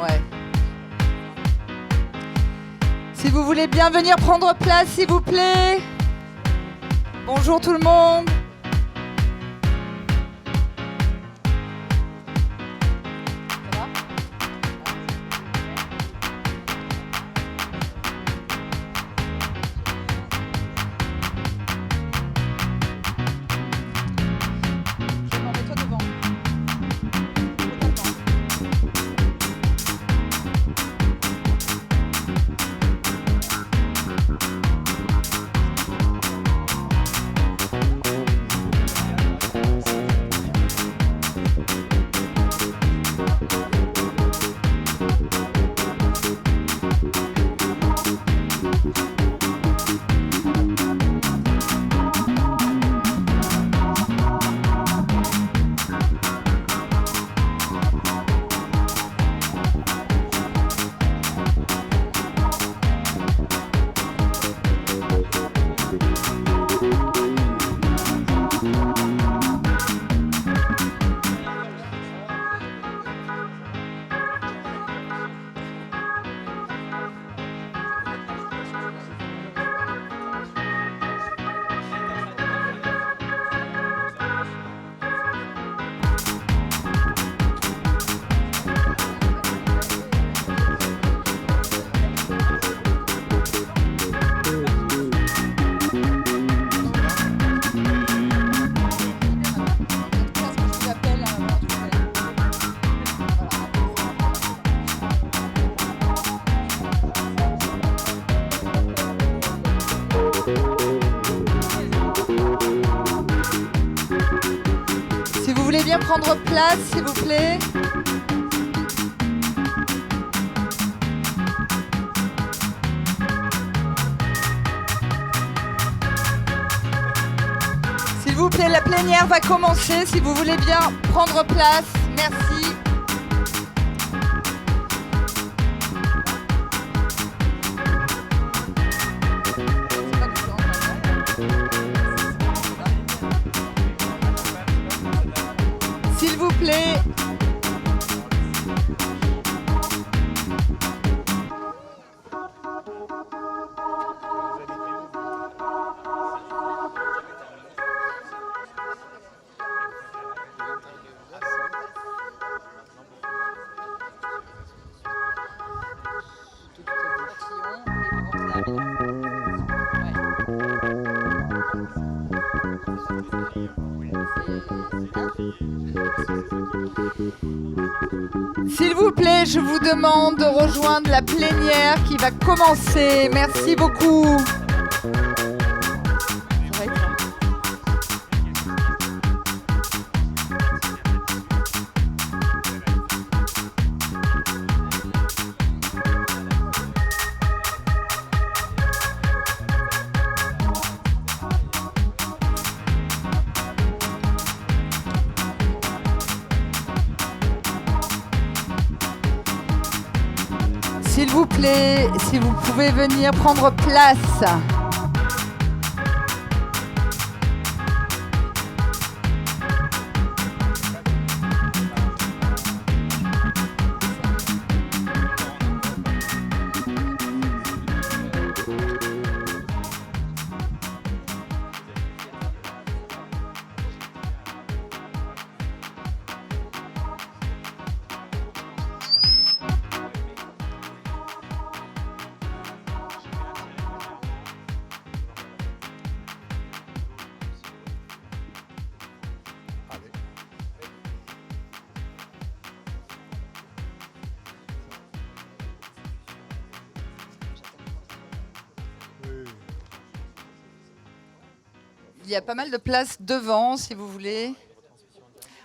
Ouais. Si vous voulez bien venir prendre place, s'il vous plaît. Bonjour tout le monde. Ça va ? Je m'en mets toi devant. Si vous voulez bien prendre place, s'il vous plaît. S'il vous plaît, la plénière va commencer. Si vous voulez bien prendre place, merci. S'il vous plaît. S'il vous plaît, je vous demande de rejoindre la plénière qui va commencer. Merci beaucoup. S'il vous plaît, si vous pouvez venir prendre place. Il y a pas mal de places devant, si vous voulez.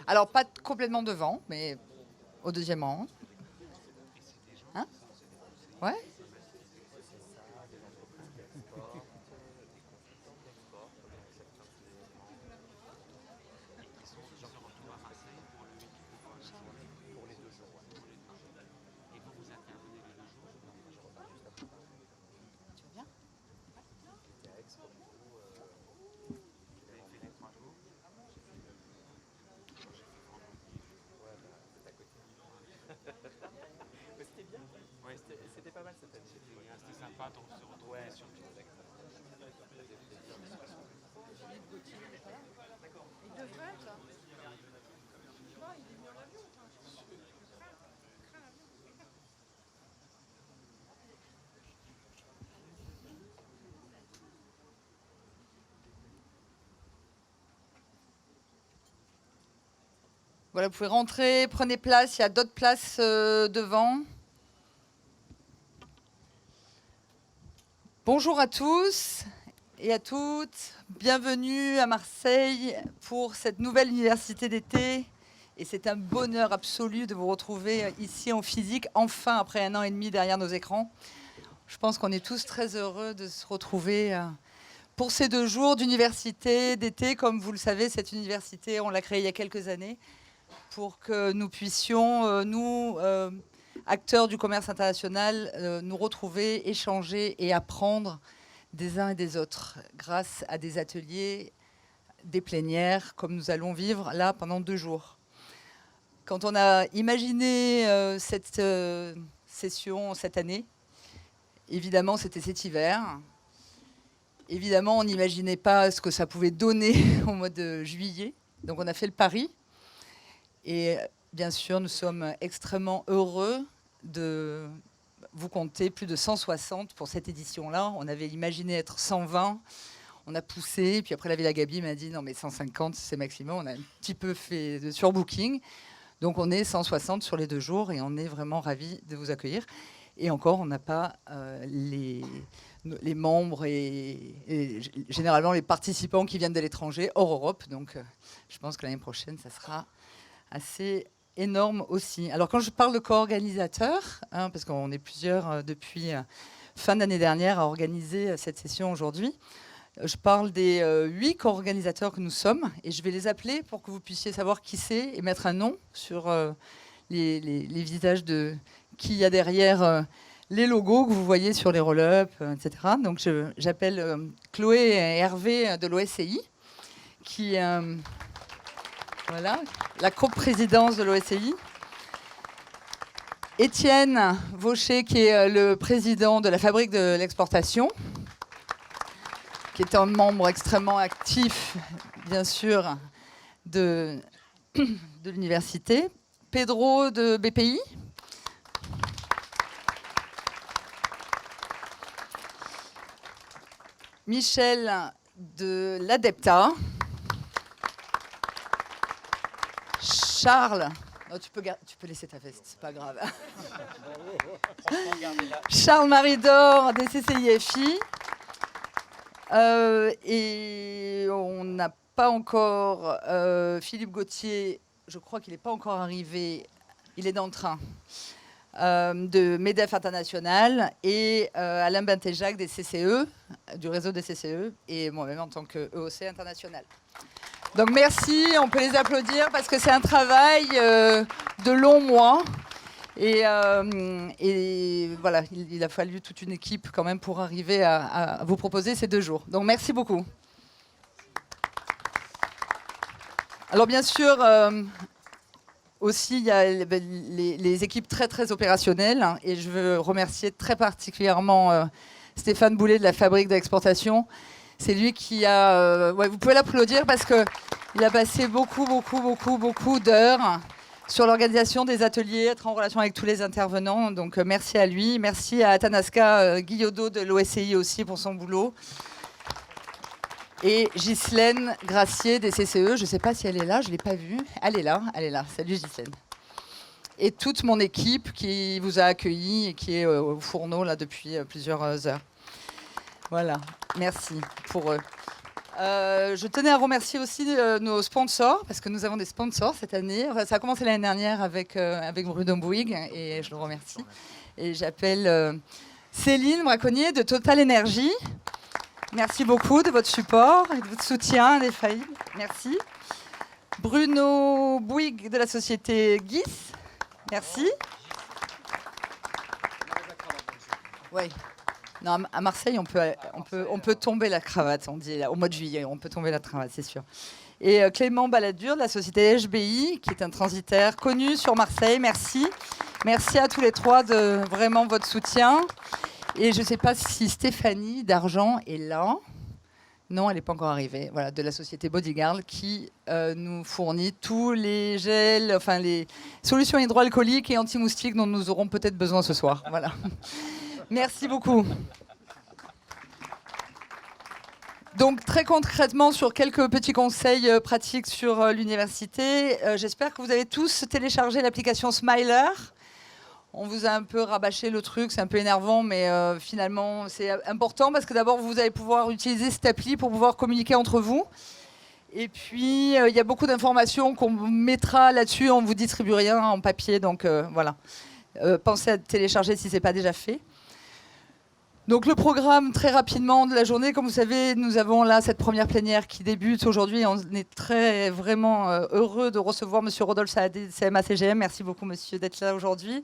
Alors, pas complètement devant, mais au deuxième rang. Hein ? Ouais ? Voilà, vous pouvez rentrer, prenez place, il y a d'autres places devant. Bonjour à tous et à toutes, bienvenue à Marseille pour cette nouvelle université d'été. Et c'est un bonheur absolu de vous retrouver ici en physique, enfin après 1 an et demi derrière nos écrans. Je pense qu'on est tous très heureux de se retrouver pour ces 2 jours d'université d'été. Comme vous le savez, cette université, on l'a créée il y a quelques années pour que nous puissions, nous, acteurs du commerce international, nous retrouver, échanger et apprendre des uns et des autres grâce à des ateliers, des plénières, comme nous allons vivre là pendant 2 jours. Quand on a imaginé cette session cette année, évidemment c'était cet hiver. Évidemment, on n'imaginait pas ce que ça pouvait donner au mois de juillet. Donc on a fait le pari. Et bien sûr, nous sommes extrêmement heureux de vous compter plus de 160 pour cette édition-là. On avait imaginé être 120. On a poussé. Puis après, la Villa Gabi m'a dit non, mais 150, c'est maximum. On a un petit peu fait de surbooking. Donc on est 160 sur les 2 jours et on est vraiment ravis de vous accueillir. Et encore, on n'a pas les membres et généralement les participants qui viennent de l'étranger, hors Europe. Donc je pense que l'année prochaine, ça sera assez énorme aussi. Alors quand je parle de co-organisateurs, parce qu'on est plusieurs depuis fin d'année dernière à organiser cette session aujourd'hui, je parle des 8 co-organisateurs que nous sommes et je vais les appeler pour que vous puissiez savoir qui c'est et mettre un nom sur les visages de qui y a derrière les logos que vous voyez sur les roll-up, etc. Donc j'appelle Chloé et Hervé de l'OSCI qui... Voilà, la coprésidence de l'OSCI. Étienne Vaucher, qui est le président de la Fabrique de l'exportation, qui est un membre extrêmement actif, bien sûr, de l'université. Pedro de BPI. Michel de l'ADEPTA. Charles, non, tu peux laisser ta veste, c'est pas grave. Charles Maridor des CCIFI. Et on n'a pas encore Philippe Gauthier, je crois qu'il n'est pas encore arrivé, il est dans le train, de MEDEF International, et Alain Bentéjac des CCE, du réseau des CCE, et moi-même en tant que EOC International. Donc merci, on peut les applaudir parce que c'est un travail de longs mois. Et voilà, il a fallu toute une équipe quand même pour arriver à vous proposer ces 2 jours. Donc merci beaucoup. Alors bien sûr, aussi il y a les équipes très très opérationnelles. Et je veux remercier très particulièrement Stéphane Boulet de la Fabrique d'exportation. C'est lui qui a... vous pouvez l'applaudir parce qu'il a passé beaucoup d'heures sur l'organisation des ateliers, être en relation avec tous les intervenants. Donc merci à lui. Merci à Atanaska Guillodo de l'OSCI aussi pour son boulot. Et Ghislaine Gracier des CCE. Je ne sais pas si elle est là, je ne l'ai pas vue. Elle est là. Salut Ghislaine. Et toute mon équipe qui vous a accueillis et qui est au fourneau là, depuis plusieurs heures. Voilà, merci pour eux. Je tenais à remercier aussi nos sponsors, parce que nous avons des sponsors cette année. Enfin, ça a commencé l'année dernière avec Bruno Bouygues, et je le remercie. Et j'appelle Céline Braconnier de Total Energy. Merci beaucoup de votre support et de votre soutien indéfaillible. Merci. Bruno Bouygues de la société GIS. Merci. Oui. Non, à Marseille, on peut tomber la cravate, on dit, là, au mois de juillet, on peut tomber la cravate, c'est sûr. Et Clément Balladur de la société HBI, qui est un transitaire connu sur Marseille, merci. Merci à tous les trois de vraiment votre soutien. Et je ne sais pas si Stéphanie d'Argent est là. Non, elle n'est pas encore arrivée. Voilà, de la société Bodyguard qui nous fournit tous les gels, enfin les solutions hydroalcooliques et anti-moustiques dont nous aurons peut-être besoin ce soir. Voilà. Merci beaucoup. Donc très concrètement sur quelques petits conseils pratiques sur l'université. J'espère que vous avez tous téléchargé l'application Smiler. On vous a un peu rabâché le truc, c'est un peu énervant, mais finalement c'est important parce que d'abord vous allez pouvoir utiliser cette appli pour pouvoir communiquer entre vous. Et puis il y a beaucoup d'informations qu'on mettra là-dessus, on ne vous distribue rien en papier, donc voilà. Pensez à télécharger si ce n'est pas déjà fait. Donc le programme, très rapidement, de la journée. Comme vous savez, nous avons là cette première plénière qui débute aujourd'hui. On est vraiment heureux de recevoir M. Rodolphe Saadé de CMA-CGM. Merci beaucoup, monsieur, d'être là aujourd'hui,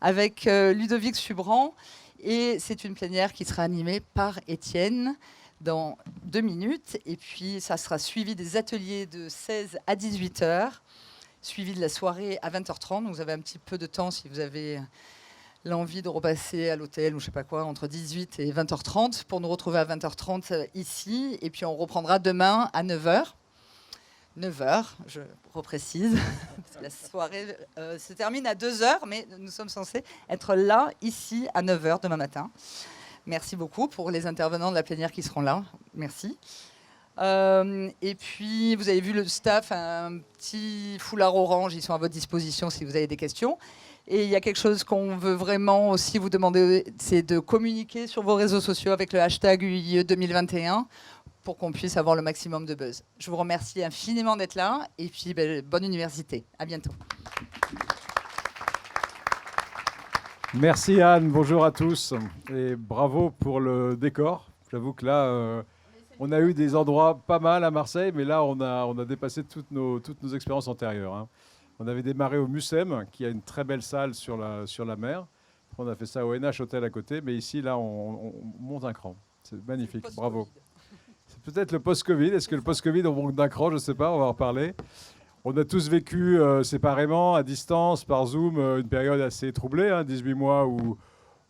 avec Ludovic Subran. Et c'est une plénière qui sera animée par Étienne dans 2 minutes. Et puis, ça sera suivi des ateliers de 16 à 18 heures, suivi de la soirée à 20h30. Donc vous avez un petit peu de temps si vous avez l'envie de repasser à l'hôtel ou je sais pas quoi, entre 18 et 20h30 pour nous retrouver à 20h30 ici. Et puis on reprendra demain à 9h. 9h, je reprécise. La soirée se termine à 2h, mais nous sommes censés être là, ici, à 9h demain matin. Merci beaucoup pour les intervenants de la plénière qui seront là. Merci. Et puis, vous avez vu le staff, un petit foulard orange, ils sont à votre disposition si vous avez des questions. Et il y a quelque chose qu'on veut vraiment aussi vous demander, c'est de communiquer sur vos réseaux sociaux avec le hashtag UIE 2021 pour qu'on puisse avoir le maximum de buzz. Je vous remercie infiniment d'être là et puis bonne université. À bientôt. Merci Anne, bonjour à tous et bravo pour le décor. J'avoue que là, on a eu des endroits pas mal à Marseille, mais là, on a dépassé toutes nos expériences antérieures, hein. On avait démarré au Mucem, qui a une très belle salle sur la mer. On a fait ça au NH Hotel à côté, mais ici, là, on monte un cran. C'est magnifique, bravo. C'est peut-être le post-Covid. Est-ce que le post-Covid, on monte d'un cran? Je ne sais pas, on va en reparler. On a tous vécu séparément, à distance, par Zoom, une période assez troublée, hein, 18 mois où,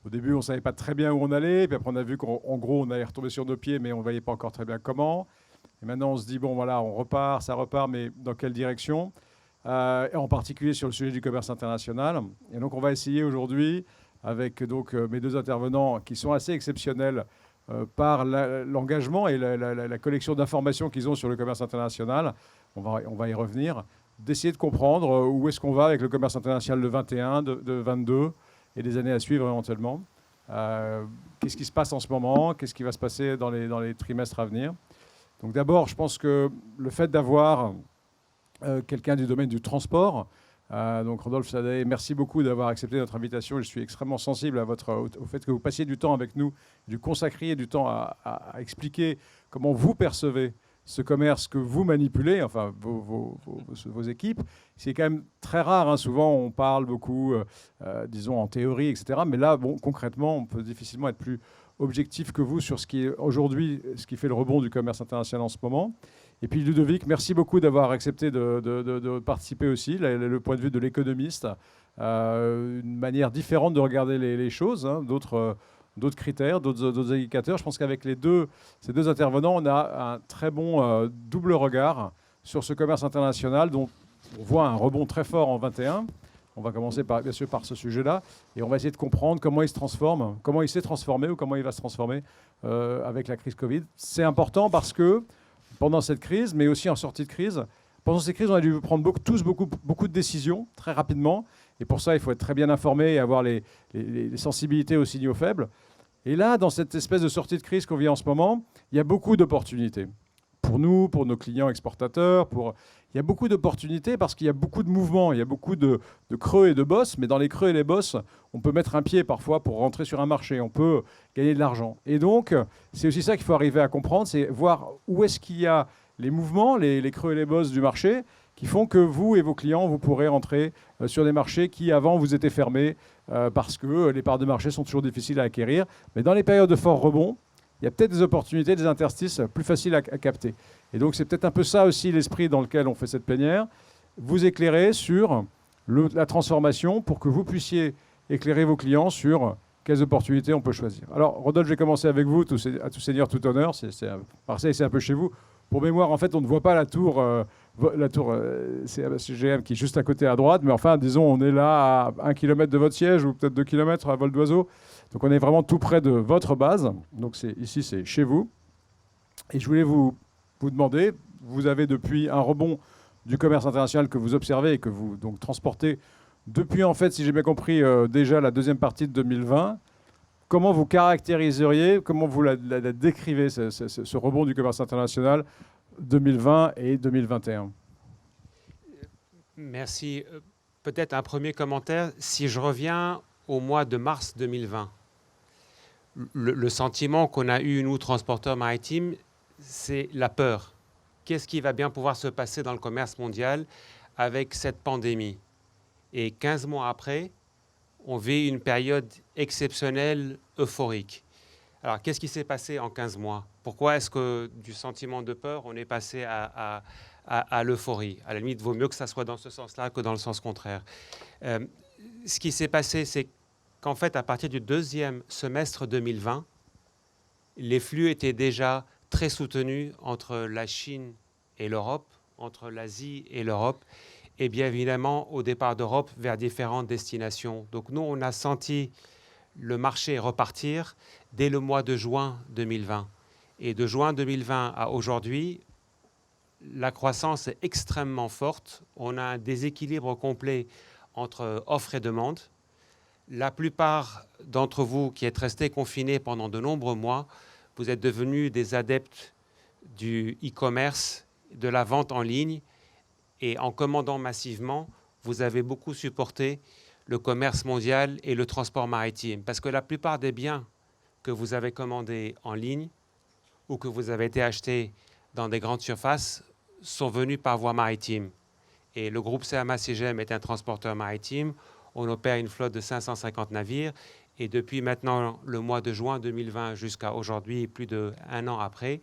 au début, on ne savait pas très bien où on allait. Puis après, on a vu qu'en gros, on allait retomber sur nos pieds, mais on ne voyait pas encore très bien comment. Et maintenant, on se dit, bon, voilà, on repart, ça repart, mais dans quelle direction? Et en particulier sur le sujet du commerce international. Et donc, on va essayer aujourd'hui, avec donc, mes 2 intervenants qui sont assez exceptionnels par l'engagement et la collection d'informations qu'ils ont sur le commerce international, on va y revenir, d'essayer de comprendre où est-ce qu'on va avec le commerce international de 21, de 22 et des années à suivre éventuellement. Qu'est-ce qui se passe en ce moment? Qu'est-ce qui va se passer dans les trimestres à venir? Donc d'abord, je pense que le fait d'avoir quelqu'un du domaine du transport. Donc Rodolphe Saadé, merci beaucoup d'avoir accepté notre invitation. Je suis extrêmement sensible au fait que vous passiez du temps avec nous, du consacriez du temps à expliquer comment vous percevez ce commerce que vous manipulez, enfin vos équipes. C'est quand même très rare, hein. Souvent on parle beaucoup, disons en théorie, etc. Mais là, bon, concrètement, on peut difficilement être plus objectif que vous sur ce qui est aujourd'hui, ce qui fait le rebond du commerce international en ce moment. Et puis Ludovic, merci beaucoup d'avoir accepté de participer aussi, le point de vue de l'économiste, une manière différente de regarder les choses, hein, d'autres critères, d'autres indicateurs. Je pense qu'avec ces deux intervenants, on a un très bon double regard sur ce commerce international dont on voit un rebond très fort en 21. On va commencer bien sûr par ce sujet-là et on va essayer de comprendre comment il se transforme, comment il s'est transformé ou comment il va se transformer avec la crise Covid. C'est important parce que pendant cette crise, mais aussi en sortie de crise, pendant cette crise, on a dû prendre tous beaucoup de décisions très rapidement. Et pour ça, il faut être très bien informé et avoir les sensibilités aux signaux faibles. Et là, dans cette espèce de sortie de crise qu'on vit en ce moment, il y a beaucoup d'opportunités. Pour nous, pour nos clients exportateurs, il y a beaucoup d'opportunités parce qu'il y a beaucoup de mouvements, il y a beaucoup de creux et de bosses, mais dans les creux et les bosses, on peut mettre un pied parfois pour rentrer sur un marché, on peut gagner de l'argent. Et donc, c'est aussi ça qu'il faut arriver à comprendre, c'est voir où est-ce qu'il y a les mouvements, les creux et les bosses du marché, qui font que vous et vos clients, vous pourrez entrer sur des marchés qui, avant, vous étaient fermés parce que les parts de marché sont toujours difficiles à acquérir. Mais dans les périodes de fort rebond, il y a peut-être des opportunités, des interstices plus faciles à capter. Et donc, c'est peut-être un peu ça aussi l'esprit dans lequel on fait cette plénière. Vous éclairer sur la transformation pour que vous puissiez éclairer vos clients sur quelles opportunités on peut choisir. Alors, Rodolphe, je vais commencer avec vous, à tout seigneur, tout honneur. Marseille, c'est un peu chez vous. Pour mémoire, en fait, on ne voit pas la tour CGM qui est juste à côté à droite, mais enfin, disons, on est là à 1 km de votre siège ou peut-être 2 km à vol d'oiseau. Donc, on est vraiment tout près de votre base. Donc, ici, c'est chez vous. Et je voulais vous demander, vous avez depuis un rebond du commerce international que vous observez et que vous donc transportez depuis, en fait, si j'ai bien compris, déjà la deuxième partie de 2020. Comment vous caractériseriez, comment vous la décrivez, ce rebond du commerce international 2020 et 2021? Merci. Peut-être un premier commentaire. Si je reviens au mois de mars 2020, le sentiment qu'on a eu, nous, transporteurs maritimes, c'est la peur. Qu'est-ce qui va bien pouvoir se passer dans le commerce mondial avec cette pandémie? Et 15 mois après, on vit une période exceptionnelle, euphorique. Alors, qu'est-ce qui s'est passé en 15 mois? Pourquoi est-ce que du sentiment de peur, on est passé à l'euphorie? À la limite, il vaut mieux que ça soit dans ce sens-là que dans le sens contraire. Ce qui s'est passé, c'est qu'en fait, à partir du deuxième semestre 2020, les flux étaient déjà très soutenus entre la Chine et l'Europe, entre l'Asie et l'Europe, et bien évidemment au départ d'Europe vers différentes destinations. Donc nous, on a senti le marché repartir dès le mois de juin 2020. Et de juin 2020 à aujourd'hui, la croissance est extrêmement forte. On a un déséquilibre complet entre offre et demande. La plupart d'entre vous qui êtes restés confinés pendant de nombreux mois, vous êtes devenus des adeptes du e-commerce, de la vente en ligne. Et en commandant massivement, vous avez beaucoup supporté le commerce mondial et le transport maritime. Parce que la plupart des biens que vous avez commandés en ligne ou que vous avez été achetés dans des grandes surfaces sont venus par voie maritime. Et le groupe CMA CGM est un transporteur maritime. On opère une flotte de 550 navires. Et depuis maintenant le mois de juin 2020 jusqu'à aujourd'hui, plus d'1 an après,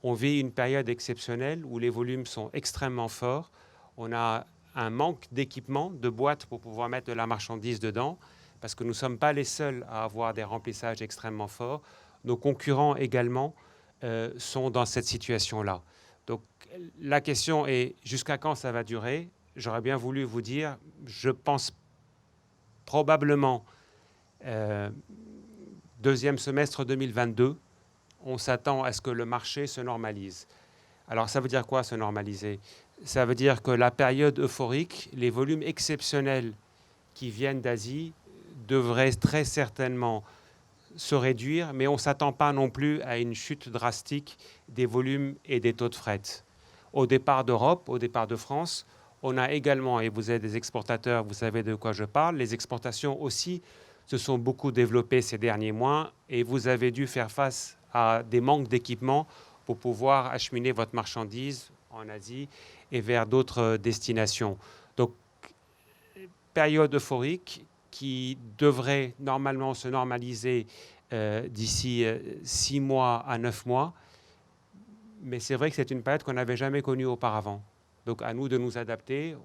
on vit une période exceptionnelle où les volumes sont extrêmement forts. On a un manque d'équipement, de boîtes pour pouvoir mettre de la marchandise dedans, parce que nous ne sommes pas les seuls à avoir des remplissages extrêmement forts. Nos concurrents également sont dans cette situation-là. Donc la question est jusqu'à quand ça va durer? J'aurais bien voulu vous dire, je pense probablement deuxième semestre 2022, on s'attend à ce que le marché se normalise. Alors ça veut dire quoi, se normaliser? Ça veut dire que la période euphorique, les volumes exceptionnels qui viennent d'Asie devraient très certainement se réduire, mais on ne s'attend pas non plus à une chute drastique des volumes et des taux de fret. Au départ d'Europe, au départ de France, on a également, et vous êtes des exportateurs, vous savez de quoi je parle, les exportations aussi se sont beaucoup développées ces derniers mois et vous avez dû faire face à des manques d'équipement pour pouvoir acheminer votre marchandise en Asie et vers d'autres destinations. Donc, période euphorique qui devrait normalement se normaliser d'ici 6 mois à 9 mois. Mais c'est vrai que c'est une période qu'on n'avait jamais connue auparavant. Donc, à nous de nous adapter.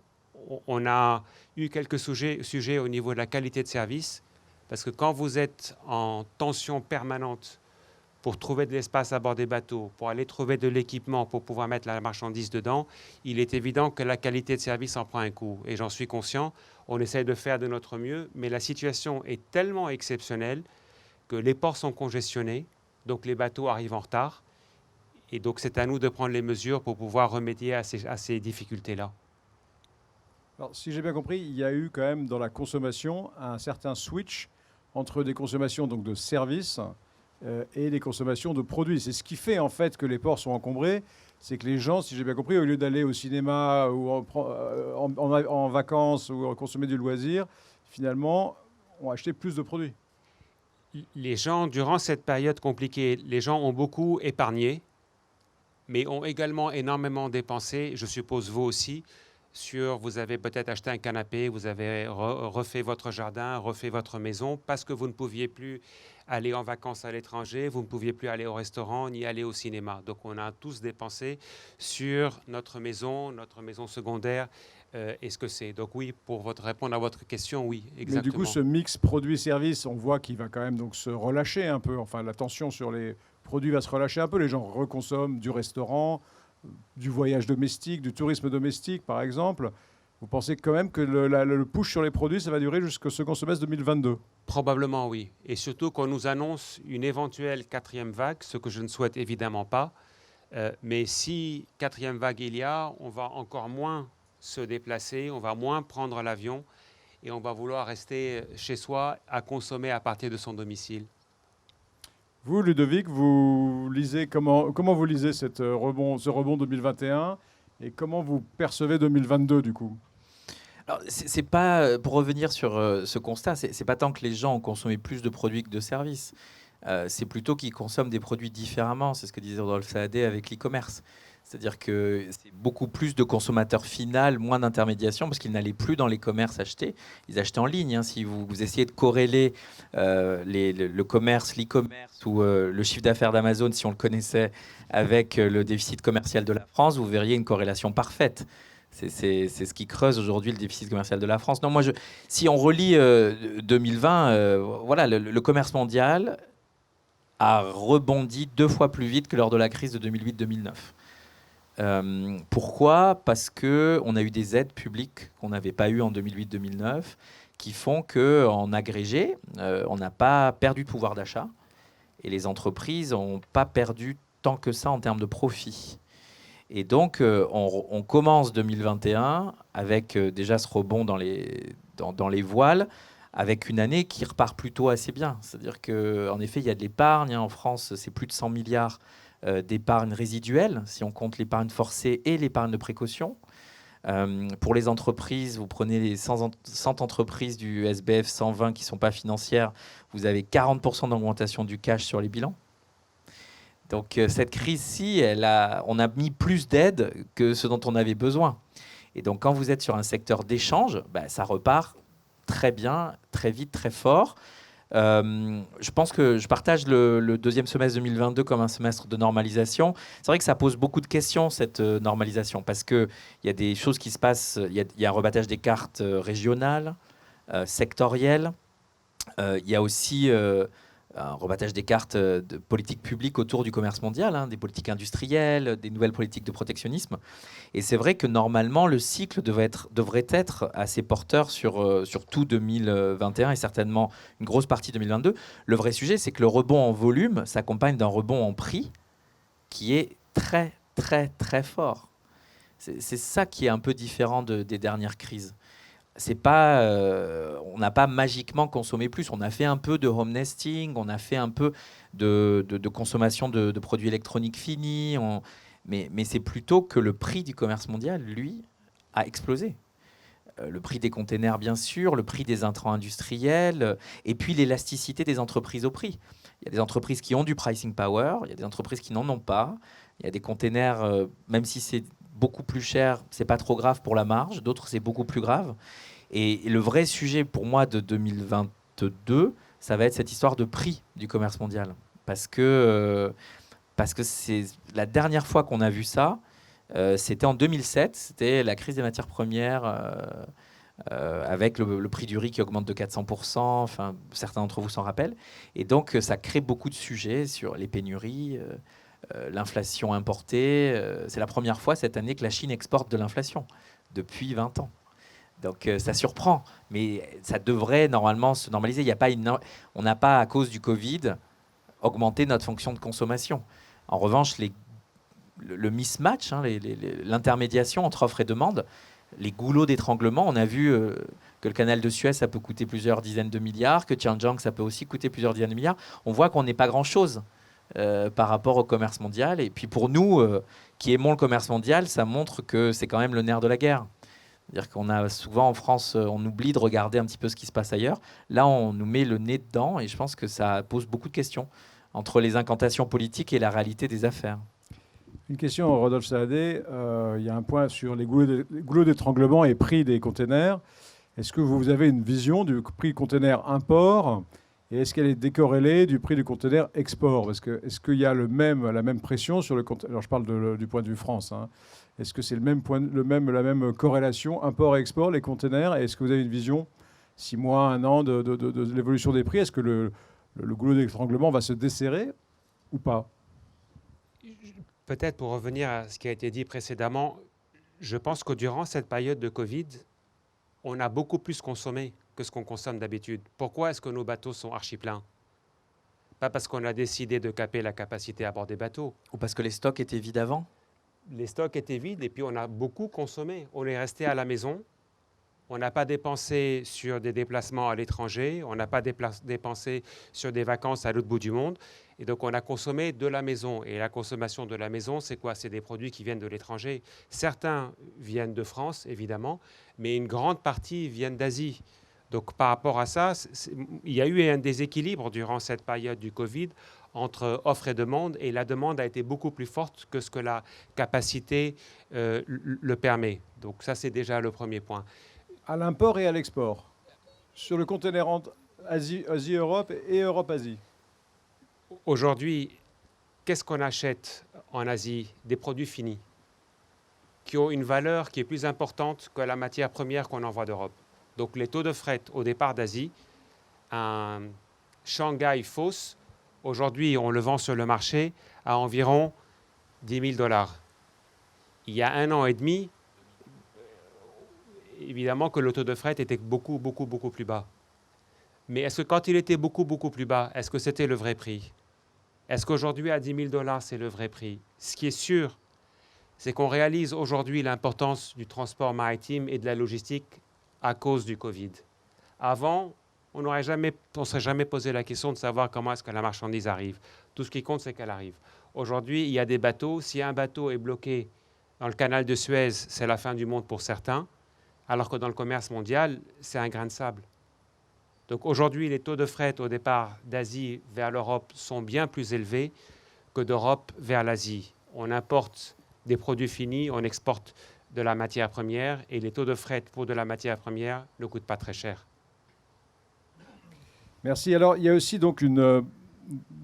On a eu quelques sujets au niveau de la qualité de service, parce que quand vous êtes en tension permanente pour trouver de l'espace à bord des bateaux, pour aller trouver de l'équipement pour pouvoir mettre la marchandise dedans, il est évident que la qualité de service en prend un coup. Et j'en suis conscient, on essaie de faire de notre mieux, mais la situation est tellement exceptionnelle que les ports sont congestionnés, donc les bateaux arrivent en retard. Et donc c'est à nous de prendre les mesures pour pouvoir remédier à ces difficultés-là. Alors, si j'ai bien compris, il y a eu quand même dans la consommation un certain switch entre des consommations donc, de services et des consommations de produits. C'est ce qui fait en fait que les ports sont encombrés. C'est que les gens, si j'ai bien compris, au lieu d'aller au cinéma ou en vacances ou consommer du loisir, finalement, ont acheté plus de produits. Les gens, durant cette période compliquée, les gens ont beaucoup épargné, mais ont également énormément dépensé, je suppose vous aussi, vous avez peut-être acheté un canapé, vous avez refait votre jardin, refait votre maison, parce que vous ne pouviez plus aller en vacances à l'étranger, vous ne pouviez plus aller au restaurant, ni aller au cinéma. Donc on a tous dépensé sur notre maison secondaire et ce que c'est. Donc oui, pour répondre à votre question, oui, exactement. Mais du coup, ce mix produit-service, on voit qu'il va quand même donc se relâcher un peu. Enfin, la tension sur les produits va se relâcher un peu. Les gens reconsomment du restaurant, du voyage domestique, du tourisme domestique, par exemple. Vous pensez quand même que le push sur les produits, ça va durer jusqu'au second semestre 2022? Probablement oui. Et surtout qu'on nous annonce une éventuelle quatrième vague, ce que je ne souhaite évidemment pas. Mais si quatrième vague il y a, on va encore moins se déplacer, on va moins prendre l'avion et on va vouloir rester chez soi à consommer à partir de son domicile. Vous, Ludovic, vous lisez comment vous lisez ce rebond 2021 et comment vous percevez 2022 du coup? Alors, c'est pas, pour revenir sur ce constat, c'est pas tant que les gens ont consommé plus de produits que de services. C'est plutôt qu'ils consomment des produits différemment. C'est ce que disait Rodolphe Saadé avec l'e-commerce. C'est-à-dire que c'est beaucoup plus de consommateurs finaux, moins d'intermédiation, parce qu'ils n'allaient plus dans les commerces acheter. Ils achetaient en ligne. Hein. Si vous essayez de corréler le commerce, l'e-commerce ou le chiffre d'affaires d'Amazon, si on le connaissait, avec le déficit commercial de la France, vous verriez une corrélation parfaite. C'est ce qui creuse aujourd'hui le déficit commercial de la France. Non, si on relit 2020, voilà, le commerce mondial a rebondi 2 fois plus vite que lors de la crise de 2008-2009. Pourquoi? Parce qu'on a eu des aides publiques qu'on n'avait pas eues en 2008-2009, qui font qu'en agrégé, on n'a pas perdu de pouvoir d'achat et les entreprises n'ont pas perdu tant que ça en termes de profit. Et donc, on commence 2021 avec déjà ce rebond dans les voiles, avec une année qui repart plutôt assez bien. C'est-à-dire qu'en effet, il y a de l'épargne. Hein. En France, c'est plus de 100 milliards d'épargne résiduelle, si on compte l'épargne forcée et l'épargne de précaution. Pour les entreprises, vous prenez les 100 entreprises du SBF 120 qui ne sont pas financières, vous avez 40% d'augmentation du cash sur les bilans. Donc cette crise-ci, on a mis plus d'aides que ce dont on avait besoin. Et donc quand vous êtes sur un secteur d'échange, ça repart très bien, très vite, très fort. Je pense que je partage le deuxième semestre 2022 comme un semestre de normalisation. C'est vrai que ça pose beaucoup de questions, cette normalisation, parce qu'il y a des choses qui se passent. Il y a un rebattage des cartes régionales, sectorielles. Il y a aussi un rebattage des cartes de politique publique autour du commerce mondial, hein, des politiques industrielles, des nouvelles politiques de protectionnisme. Et c'est vrai que normalement, le cycle devrait être assez porteur sur tout 2021 et certainement une grosse partie 2022. Le vrai sujet, c'est que le rebond en volume s'accompagne d'un rebond en prix qui est très, très, très fort. C'est ça qui est un peu différent des dernières crises. C'est pas, on n'a pas magiquement consommé plus. On a fait un peu de home nesting, on a fait un peu de consommation de produits électroniques finis. Mais c'est plutôt que le prix du commerce mondial, lui, a explosé. Le prix des containers, bien sûr, le prix des intrants industriels, et puis l'élasticité des entreprises au prix. Il y a des entreprises qui ont du pricing power, il y a des entreprises qui n'en ont pas. Il y a des containers, même si c'est beaucoup plus cher, c'est pas trop grave pour la marge. D'autres, c'est beaucoup plus grave. Et le vrai sujet pour moi de 2022, ça va être cette histoire de prix du commerce mondial. Parce que c'est la dernière fois qu'on a vu ça, c'était en 2007, c'était la crise des matières premières avec le prix du riz qui augmente de 400%, enfin, certains d'entre vous s'en rappellent. Et donc ça crée beaucoup de sujets sur les pénuries, l'inflation importée. C'est la première fois cette année que la Chine exporte de l'inflation, depuis 20 ans. Donc ça surprend, mais ça devrait normalement se normaliser. On n'a pas, à cause du Covid, augmenté notre fonction de consommation. En revanche, le mismatch, hein, l'intermédiation entre offre et demande, les goulots d'étranglement, on a vu que le canal de Suez, ça peut coûter plusieurs dizaines de milliards, que Xinjiang, ça peut aussi coûter plusieurs dizaines de milliards. On voit qu'on n'est pas grand-chose par rapport au commerce mondial. Et puis pour nous, qui aimons le commerce mondial, ça montre que c'est quand même le nerf de la guerre. C'est-à-dire qu'on a souvent en France, on oublie de regarder un petit peu ce qui se passe ailleurs. Là, on nous met le nez dedans et je pense que ça pose beaucoup de questions entre les incantations politiques et la réalité des affaires. Une question, Rodolphe Saadé. Il y a un point sur les goulots d'étranglement et prix des containers. Est-ce que vous avez une vision du prix container import et est-ce qu'elle est décorrélée du prix du container export? Est-ce qu'il y a la même pression sur le container? Alors je parle du point de vue France. Hein. Est-ce que c'est la même corrélation import et export, les containers? Et est-ce que vous avez une vision 6 mois, 1 an de l'évolution des prix? Est-ce que le goulot d'étranglement va se desserrer ou pas? Peut-être pour revenir à ce qui a été dit précédemment, je pense que durant cette période de Covid, on a beaucoup plus consommé que ce qu'on consomme d'habitude. Pourquoi est-ce que nos bateaux sont archi pleins? Pas parce qu'on a décidé de caper la capacité à bord des bateaux. Ou parce que les stocks étaient vides avant? Les stocks étaient vides et puis on a beaucoup consommé. On est resté à la maison. On n'a pas dépensé sur des déplacements à l'étranger. On n'a pas dépensé sur des vacances à l'autre bout du monde. Et donc, on a consommé de la maison. Et la consommation de la maison, c'est quoi? C'est des produits qui viennent de l'étranger. Certains viennent de France, évidemment, mais une grande partie viennent d'Asie. Donc, par rapport à ça, il y a eu un déséquilibre durant cette période du Covid entre offre et demande, et la demande a été beaucoup plus forte que ce que la capacité le permet. Donc, ça, c'est déjà le premier point. À l'import et à l'export, sur le container entre Asie-Europe et Europe-Asie. Aujourd'hui, qu'est-ce qu'on achète en Asie? Des produits finis qui ont une valeur qui est plus importante que la matière première qu'on envoie d'Europe. Donc les taux de fret au départ d'Asie, un Shanghai Foss, aujourd'hui on le vend sur le marché à environ 10 000 $. Il y a 1 an et demi, évidemment que le taux de fret était beaucoup plus bas. Mais est-ce que quand il était beaucoup plus bas, est-ce que c'était le vrai prix? Est-ce qu'aujourd'hui, à 10 000 $, c'est le vrai prix? Ce qui est sûr, c'est qu'on réalise aujourd'hui l'importance du transport maritime et de la logistique à cause du Covid. Avant, on ne serait jamais posé la question de savoir comment est-ce que la marchandise arrive. Tout ce qui compte, c'est qu'elle arrive. Aujourd'hui, il y a des bateaux. Si un bateau est bloqué dans le canal de Suez, c'est la fin du monde pour certains, alors que dans le commerce mondial, c'est un grain de sable. Donc aujourd'hui, les taux de fret au départ d'Asie vers l'Europe sont bien plus élevés que d'Europe vers l'Asie. On importe des produits finis, on exporte de la matière première, et les taux de fret pour de la matière première ne coûtent pas très cher. Merci. Alors, il y a aussi donc une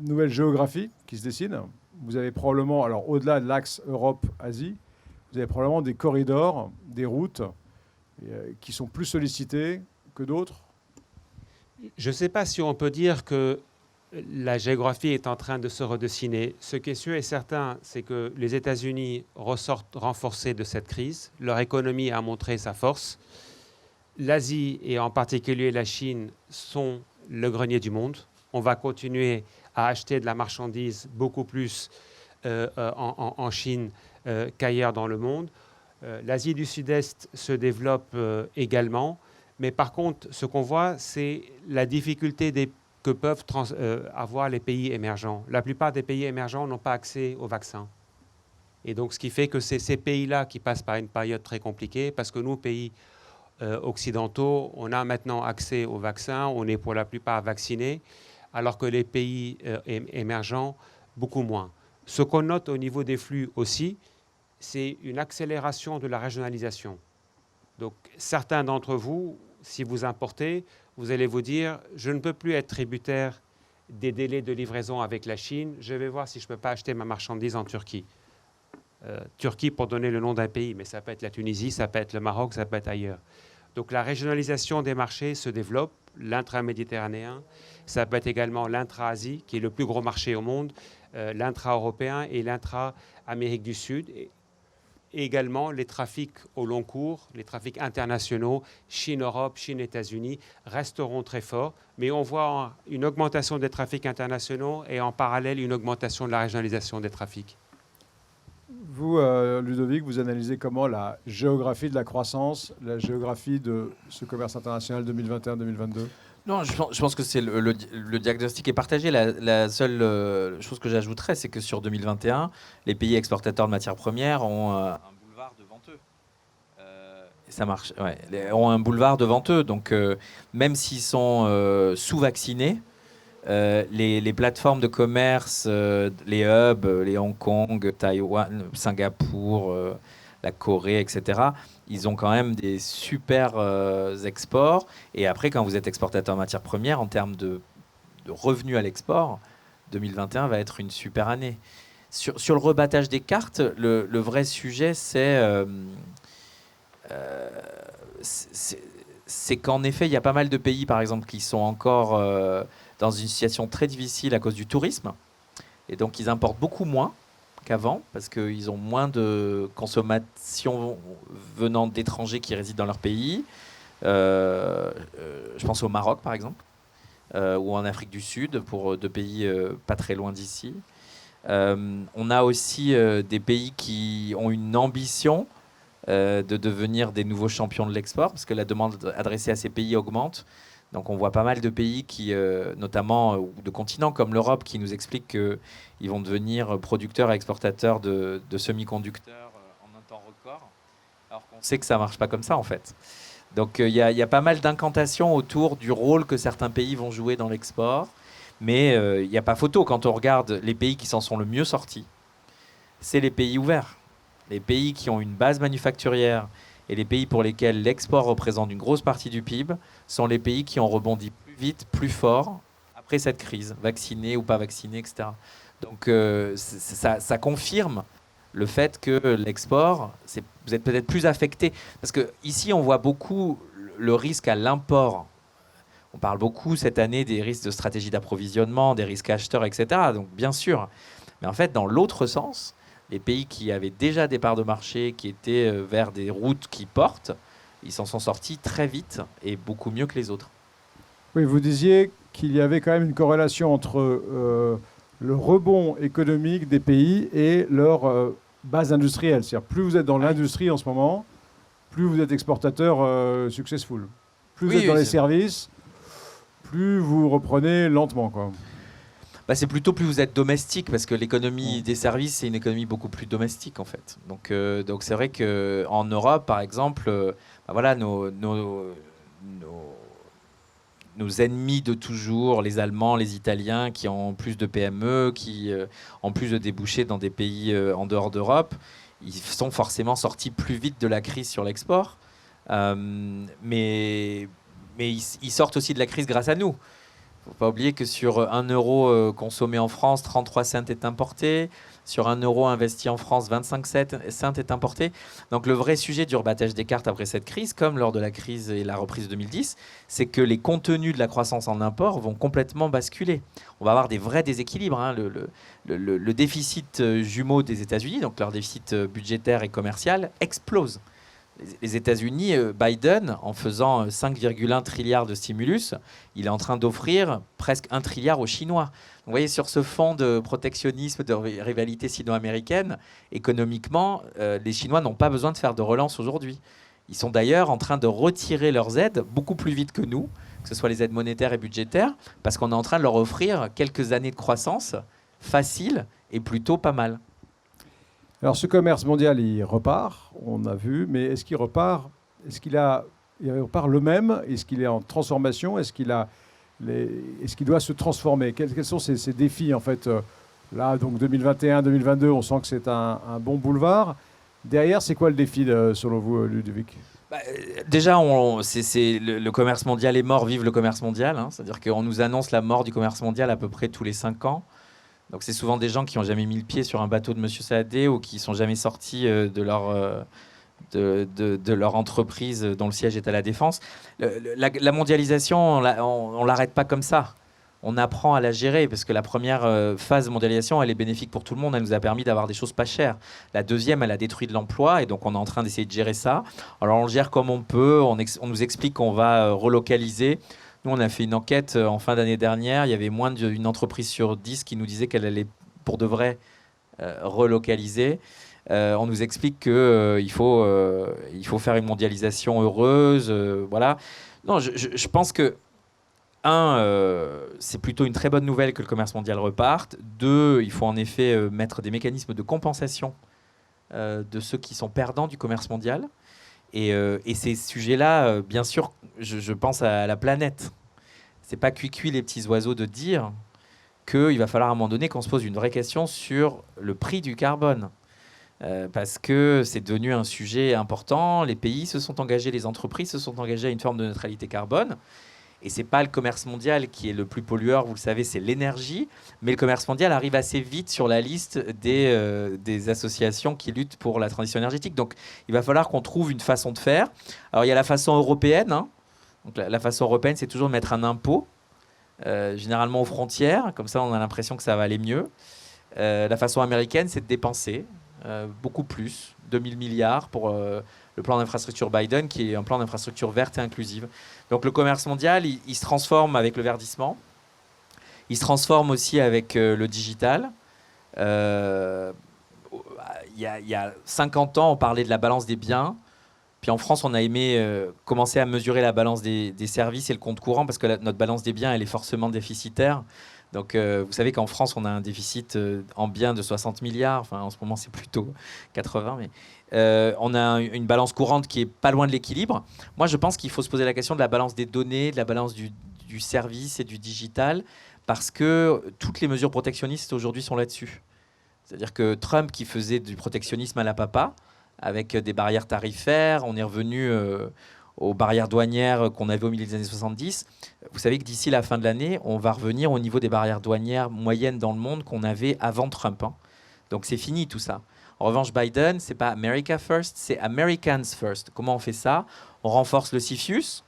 nouvelle géographie qui se dessine. Vous avez probablement, alors au-delà de l'axe Europe-Asie, vous avez probablement des corridors, des routes qui sont plus sollicitées que d'autres. Je ne sais pas si on peut dire que la géographie est en train de se redessiner. Ce qui est sûr et certain, c'est que les États-Unis ressortent renforcés de cette crise. Leur économie a montré sa force. L'Asie et en particulier la Chine sont le grenier du monde. On va continuer à acheter de la marchandise beaucoup plus en Chine qu'ailleurs dans le monde. L'Asie du Sud-Est se développe également. Mais par contre, ce qu'on voit, c'est la difficulté que peuvent avoir les pays émergents. La plupart des pays émergents n'ont pas accès aux vaccins. Et donc, ce qui fait que c'est ces pays-là qui passent par une période très compliquée, parce que nous, pays occidentaux, on a maintenant accès aux vaccins, on est pour la plupart vaccinés, alors que les pays émergents, beaucoup moins. Ce qu'on note au niveau des flux aussi, c'est une accélération de la régionalisation. Donc, certains d'entre vous, si vous importez, vous allez vous dire, je ne peux plus être tributaire des délais de livraison avec la Chine, je vais voir si je ne peux pas acheter ma marchandise en Turquie. Turquie pour donner le nom d'un pays, mais ça peut être la Tunisie, ça peut être le Maroc, ça peut être ailleurs. Donc la régionalisation des marchés se développe, l'intra-méditerranéen, ça peut être également l'intra-Asie, qui est le plus gros marché au monde, l'intra-européen et l'intra-Amérique du Sud. Et également les trafics au long cours, les trafics internationaux, Chine-Europe, Chine-États-Unis, resteront très forts. Mais on voit une augmentation des trafics internationaux et en parallèle une augmentation de la régionalisation des trafics. Vous, Ludovic, vous analysez comment la géographie de la croissance, la géographie de ce commerce international 2021-2022 ? Non, je pense que c'est le diagnostic est partagé. La seule chose que j'ajouterais, c'est que sur 2021, les pays exportateurs de matières premières ont un boulevard devant eux. Ça marche, ouais, ont un boulevard devant eux. Donc, même s'ils sont sous-vaccinés, les plateformes de commerce, les hubs, les Hong Kong, Taïwan, Singapour, la Corée, etc., ils ont quand même des super exports. Et après, quand vous êtes exportateur de matières premières, en termes de revenus à l'export, 2021 va être une super année. Sur le rebattage des cartes, le vrai sujet, c'est qu'en effet, il y a pas mal de pays, par exemple, qui sont encore dans une situation très difficile à cause du tourisme. Et donc, ils importent beaucoup moins qu'avant, parce qu'ils ont moins de consommation venant d'étrangers qui résident dans leur pays. Je pense au Maroc, par exemple, ou en Afrique du Sud, pour deux pays pas très loin d'ici. On a aussi des pays qui ont une ambition de devenir des nouveaux champions de l'export, parce que la demande adressée à ces pays augmente. Donc on voit pas mal de pays qui, notamment de continents comme l'Europe, qui nous expliquent qu'ils vont devenir producteurs et exportateurs de semi-conducteurs en un temps record, alors qu'on sait que ça marche pas comme ça en fait. Donc il y a pas mal d'incantations autour du rôle que certains pays vont jouer dans l'export, mais il n'y a pas photo. Quand on regarde les pays qui s'en sont le mieux sortis, c'est les pays ouverts. Les pays qui ont une base manufacturière et les pays pour lesquels l'export représente une grosse partie du PIB sont les pays qui ont rebondi plus vite, plus fort après cette crise, vaccinés ou pas vaccinés, etc. Donc ça confirme le fait que l'export, vous êtes peut-être plus affecté. Parce qu'ici, on voit beaucoup le risque à l'import. On parle beaucoup cette année des risques de stratégie d'approvisionnement, des risques acheteurs, etc. Donc bien sûr. Mais en fait, dans l'autre sens, les pays qui avaient déjà des parts de marché, qui étaient vers des routes qui portent, ils s'en sont sortis très vite et beaucoup mieux que les autres. Oui, vous disiez qu'il y avait quand même une corrélation entre le rebond économique des pays et leur base industrielle. C'est-à-dire, plus vous êtes dans l'industrie en ce moment, plus vous êtes exportateur successful. Plus vous êtes dans les services, plus vous reprenez lentement, quoi. Bah, c'est plutôt plus vous êtes domestique, parce que l'économie des services, c'est une économie beaucoup plus domestique, en fait. Donc c'est vrai qu'en Europe, par exemple, voilà, nos ennemis de toujours, les Allemands, les Italiens, qui ont plus de PME, qui ont plus de débouchés dans des pays en dehors d'Europe, ils sont forcément sortis plus vite de la crise sur l'export. Mais ils sortent aussi de la crise grâce à nous. Il ne faut pas oublier que sur 1 euro consommé en France, 33 cents est importé. Sur 1 euro investi en France, 25 cents est importé. Donc le vrai sujet du rebattage des cartes après cette crise, comme lors de la crise et la reprise de 2010, c'est que les contenus de la croissance en import vont complètement basculer. On va avoir des vrais déséquilibres, hein. Le déficit jumeau des États-Unis, donc leur déficit budgétaire et commercial, explose. Les États-Unis, Biden, en faisant 5,1 trilliards de stimulus, il est en train d'offrir presque 1 trilliard aux Chinois. Vous voyez, sur ce fond de protectionnisme, de rivalité sino-américaine, économiquement, les Chinois n'ont pas besoin de faire de relance aujourd'hui. Ils sont d'ailleurs en train de retirer leurs aides beaucoup plus vite que nous, que ce soit les aides monétaires et budgétaires, parce qu'on est en train de leur offrir quelques années de croissance facile et plutôt pas mal. Alors ce commerce mondial, il repart, on a vu, mais est-ce qu'il repart, il repart le même? Est-ce qu'il est en transformation? Est-ce qu'il doit se transformer? Quels sont ces défis en fait? Là, donc 2021, 2022, on sent que c'est un bon boulevard. Derrière, c'est quoi le défi selon vous, Ludovic? Déjà, le commerce mondial est mort, vive le commerce mondial. Hein. C'est-à-dire qu'on nous annonce la mort du commerce mondial à peu près tous les 5 ans. Donc c'est souvent des gens qui n'ont jamais mis le pied sur un bateau de Monsieur Saadé ou qui ne sont jamais sortis de leur entreprise dont le siège est à la Défense. La mondialisation, on ne l'arrête pas comme ça. On apprend à la gérer parce que la première phase de mondialisation, elle est bénéfique pour tout le monde. Elle nous a permis d'avoir des choses pas chères. La deuxième, elle a détruit de l'emploi et donc on est en train d'essayer de gérer ça. Alors on le gère comme on peut. On nous explique qu'on va relocaliser. Nous, on a fait une enquête en fin d'année dernière. Il y avait moins d'une entreprise sur 10 qui nous disait qu'elle allait pour de vrai relocaliser. On nous explique qu'il faut faire une mondialisation heureuse. Voilà. Non, je pense que, c'est plutôt une très bonne nouvelle que le commerce mondial reparte. 2, il faut en effet mettre des mécanismes de compensation de ceux qui sont perdants du commerce mondial. Et ces sujets-là, bien sûr, je pense à la planète. C'est pas cuit les petits oiseaux de dire qu'il va falloir à un moment donné qu'on se pose une vraie question sur le prix du carbone. Parce que c'est devenu un sujet important. Les pays se sont engagés, les entreprises se sont engagées à une forme de neutralité carbone. Et c'est pas le commerce mondial qui est le plus pollueur, vous le savez, c'est l'énergie. Mais le commerce mondial arrive assez vite sur la liste des associations qui luttent pour la transition énergétique. Donc il va falloir qu'on trouve une façon de faire. Alors il y a la façon européenne. Hein. Donc, la façon européenne, c'est toujours de mettre un impôt, généralement aux frontières. Comme ça, on a l'impression que ça va aller mieux. La façon américaine, c'est de dépenser beaucoup plus, 2000 milliards pour le plan d'infrastructure Biden, qui est un plan d'infrastructure verte et inclusive. Donc le commerce mondial, il se transforme avec le verdissement. Il se transforme aussi avec le digital. Il y a 50 ans, on parlait de la balance des biens. Puis en France, on a aimé commencer à mesurer la balance des services et le compte courant, parce que notre balance des biens, elle est forcément déficitaire. Donc, vous savez qu'en France, on a un déficit en biens de 60 milliards. Enfin, en ce moment, c'est plutôt 80. Mais on a une balance courante qui est pas loin de l'équilibre. Moi, je pense qu'il faut se poser la question de la balance des données, de la balance du service et du digital, parce que toutes les mesures protectionnistes aujourd'hui sont là-dessus. C'est-à-dire que Trump, qui faisait du protectionnisme à la papa, avec des barrières tarifaires, on est revenu aux barrières douanières qu'on avait au milieu des années 70. Vous savez que d'ici la fin de l'année, on va revenir au niveau des barrières douanières moyennes dans le monde qu'on avait avant Trump. Hein. Donc c'est fini tout ça. En revanche, Biden, c'est pas America First, c'est Americans First. Comment on fait ça? On renforce le CFIUS,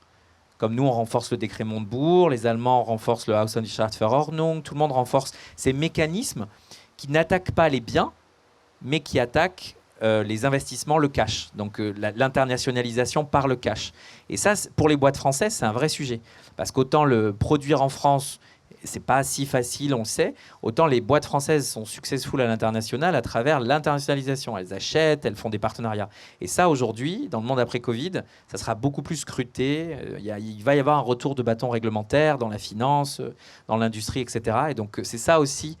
comme nous on renforce le décret Montebourg, les Allemands renforcent le Haushaltsverordnung, tout le monde renforce ces mécanismes qui n'attaquent pas les biens, mais qui attaquent les investissements, le cash, donc l'internationalisation par le cash. Et ça, pour les boîtes françaises, c'est un vrai sujet. Parce qu'autant le produire en France, c'est pas si facile, on le sait, autant les boîtes françaises sont successful à l'international à travers l'internationalisation. Elles achètent, elles font des partenariats. Et ça, aujourd'hui, dans le monde après-Covid, ça sera beaucoup plus scruté. Il va y avoir un retour de bâton réglementaire dans la finance, dans l'industrie, etc. Et donc, c'est ça aussi.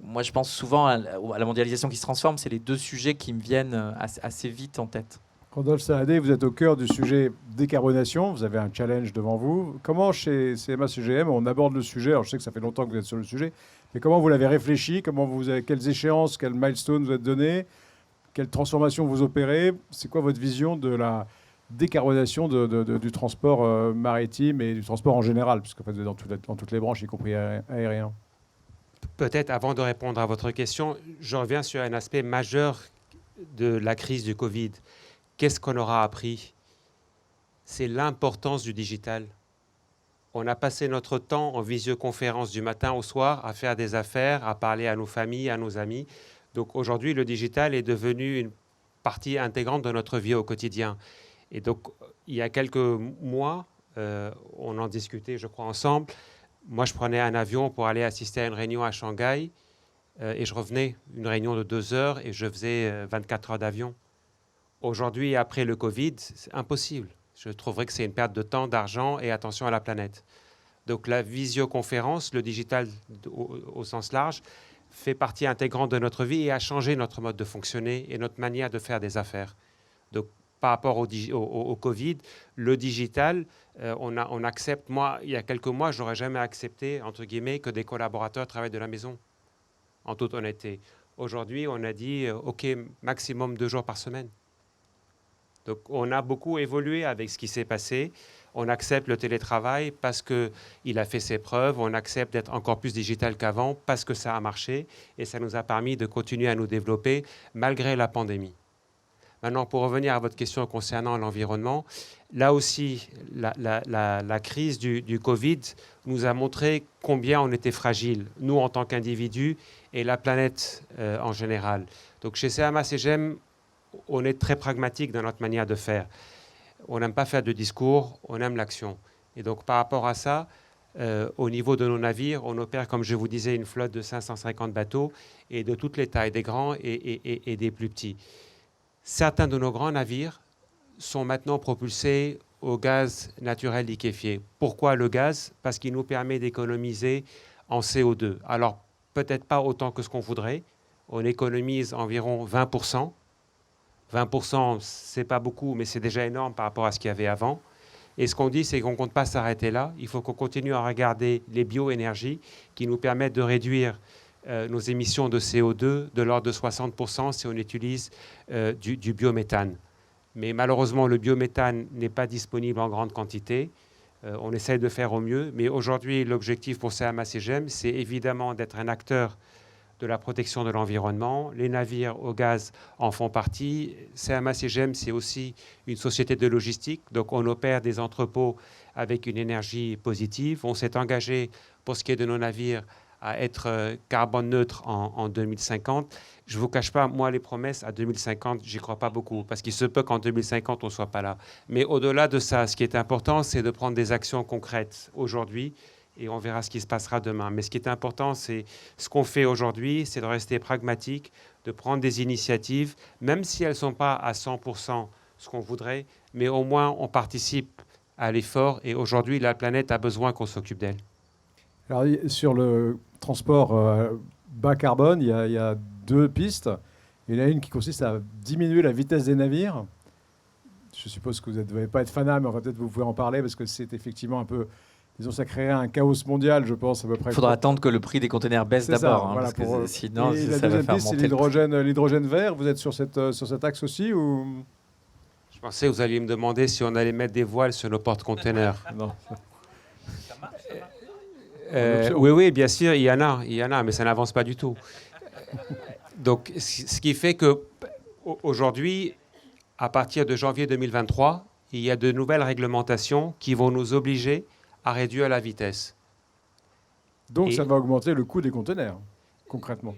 Moi, je pense souvent à la mondialisation qui se transforme. C'est les deux sujets qui me viennent assez vite en tête. Rodolphe Saadé, vous êtes au cœur du sujet décarbonation. Vous avez un challenge devant vous. Comment, chez CMA-CGM, on aborde le sujet? Alors, je sais que ça fait longtemps que vous êtes sur le sujet, mais comment vous l'avez réfléchi? Quelles échéances, quels milestones vous êtes donnés? Quelles transformations vous opérez? C'est quoi votre vision de la décarbonation du transport maritime et du transport en général, puisque vous êtes dans toutes les branches, y compris aérien? Peut-être avant de répondre à votre question, je reviens sur un aspect majeur de la crise du Covid. Qu'est-ce qu'on aura appris? C'est l'importance du digital. On a passé notre temps en visioconférence du matin au soir à faire des affaires, à parler à nos familles, à nos amis. Donc aujourd'hui, le digital est devenu une partie intégrante de notre vie au quotidien. Et donc, il y a quelques mois, on en discutait, je crois, ensemble. Moi, je prenais un avion pour aller assister à une réunion à Shanghai et je revenais, une réunion de 2 heures et je faisais 24 heures d'avion. Aujourd'hui, après le Covid, c'est impossible. Je trouverais que c'est une perte de temps, d'argent et attention à la planète. Donc la visioconférence, le digital au sens large, fait partie intégrante de notre vie et a changé notre mode de fonctionner et notre manière de faire des affaires. Donc par rapport au Covid, le digital, on accepte, moi, il y a quelques mois, je n'aurais jamais accepté, entre guillemets, que des collaborateurs travaillent de la maison, en toute honnêteté. Aujourd'hui, on a dit, OK, maximum 2 jours par semaine. Donc, on a beaucoup évolué avec ce qui s'est passé. On accepte le télétravail parce qu'il a fait ses preuves. On accepte d'être encore plus digital qu'avant parce que ça a marché. Et ça nous a permis de continuer à nous développer malgré la pandémie. Maintenant, pour revenir à votre question concernant l'environnement, là aussi, la crise du Covid nous a montré combien on était fragile, nous en tant qu'individus et la planète en général. Donc chez CMA-CGM, on est très pragmatique dans notre manière de faire. On n'aime pas faire de discours, on aime l'action. Et donc par rapport à ça, au niveau de nos navires, on opère, comme je vous disais, une flotte de 550 bateaux et de toutes les tailles, des grands et des plus petits. Certains de nos grands navires sont maintenant propulsés au gaz naturel liquéfié. Pourquoi le gaz? Parce qu'il nous permet d'économiser en CO2. Alors, peut-être pas autant que ce qu'on voudrait. On économise environ 20%. 20%, c'est pas beaucoup, mais c'est déjà énorme par rapport à ce qu'il y avait avant. Et ce qu'on dit, c'est qu'on ne compte pas s'arrêter là. Il faut qu'on continue à regarder les bioénergies qui nous permettent de réduire nos émissions de CO2 de l'ordre de 60% si on utilise du biométhane. Mais malheureusement, le biométhane n'est pas disponible en grande quantité. On essaye de faire au mieux, mais aujourd'hui, l'objectif pour CMA-CGM, c'est évidemment d'être un acteur de la protection de l'environnement. Les navires au gaz en font partie. CMA-CGM, c'est aussi une société de logistique, donc on opère des entrepôts avec une énergie positive. On s'est engagé, pour ce qui est de nos navires, à être carbone neutre en 2050. Je ne vous cache pas, moi, les promesses à 2050, j'y crois pas beaucoup, parce qu'il se peut qu'en 2050, on ne soit pas là. Mais au-delà de ça, ce qui est important, c'est de prendre des actions concrètes aujourd'hui, et on verra ce qui se passera demain. Mais ce qui est important, c'est ce qu'on fait aujourd'hui, c'est de rester pragmatique, de prendre des initiatives, même si elles ne sont pas à 100% ce qu'on voudrait, mais au moins on participe à l'effort, et aujourd'hui, la planète a besoin qu'on s'occupe d'elle. Alors, sur le transport bas carbone, il y a deux pistes. Il y en a une qui consiste à diminuer la vitesse des navires. Je suppose que vous ne devez pas être fanat, mais enfin, peut-être vous pouvez en parler, parce que c'est effectivement un peu... Disons, ça créerait un chaos mondial, je pense, à peu près. Il faudra attendre que le prix des conteneurs baisse d'abord, voilà, parce que sinon, et la ça va deuxième faire piste, c'est monter le prix. l'hydrogène vert. Vous êtes sur cet axe aussi ou... Je pensais que vous alliez me demander si on allait mettre des voiles sur nos porte-containers. Non. Oui, bien sûr, il y en a, mais ça n'avance pas du tout. Donc, ce qui fait que aujourd'hui, à partir de janvier 2023, il y a de nouvelles réglementations qui vont nous obliger à réduire la vitesse. Donc, ça va augmenter le coût des conteneurs, concrètement.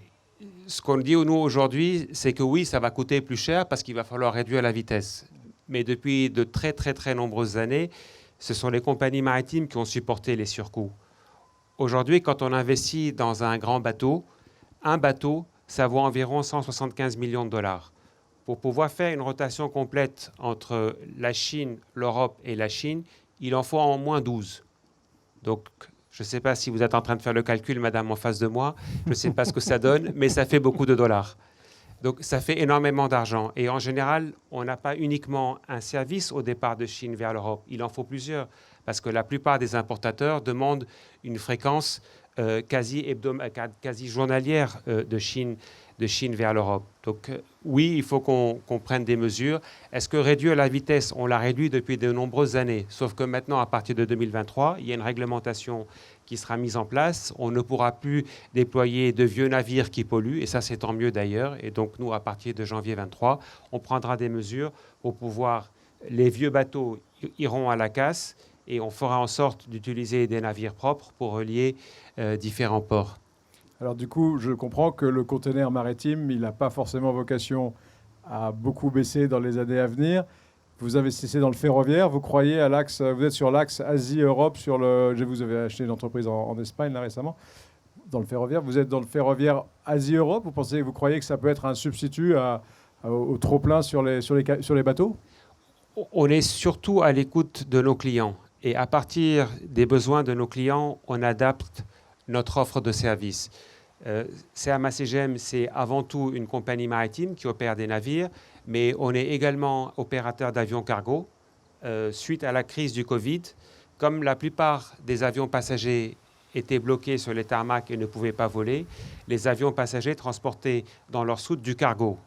Ce qu'on dit nous aujourd'hui, c'est que oui, ça va coûter plus cher parce qu'il va falloir réduire la vitesse. Mais depuis de très, très, très nombreuses années, ce sont les compagnies maritimes qui ont supporté les surcoûts. Aujourd'hui, quand on investit dans un grand bateau, un bateau, ça vaut environ 175 millions de dollars. Pour pouvoir faire une rotation complète entre la Chine, l'Europe et la Chine, il en faut en moins 12. Donc, je ne sais pas si vous êtes en train de faire le calcul, madame, en face de moi. Je ne sais pas ce que ça donne, mais ça fait beaucoup de dollars. Donc, ça fait énormément d'argent. Et en général, on n'a pas uniquement un service au départ de Chine vers l'Europe. Il en faut plusieurs, parce que la plupart des importateurs demandent une fréquence quasi journalière de Chine vers l'Europe. Donc, oui, il faut qu'on prenne des mesures. Est-ce que réduire la vitesse, on l'a réduit depuis de nombreuses années, sauf que maintenant, à partir de 2023, il y a une réglementation qui sera mise en place. On ne pourra plus déployer de vieux navires qui polluent, et ça, c'est tant mieux d'ailleurs. Et donc, nous, à partir de janvier 23, on prendra des mesures pour pouvoir... Les vieux bateaux iront à la casse, et on fera en sorte d'utiliser des navires propres pour relier différents ports. Alors du coup, je comprends que le conteneur maritime, il n'a pas forcément vocation à beaucoup baisser dans les années à venir. Vous investissez dans le ferroviaire, vous croyez à l'axe, vous êtes sur l'axe Asie-Europe, vous avez acheté une entreprise en Espagne là récemment, dans le ferroviaire. Vous êtes dans le ferroviaire Asie-Europe, vous croyez que ça peut être un substitut au trop-plein sur les bateaux? On est surtout à l'écoute de nos clients. Et à partir des besoins de nos clients, on adapte notre offre de service. CMA-CGM, c'est avant tout une compagnie maritime qui opère des navires, mais on est également opérateur d'avions cargo. Suite à la crise du Covid, comme la plupart des avions passagers étaient bloqués sur les tarmacs et ne pouvaient pas voler, les avions passagers transportaient dans leur soute du cargo.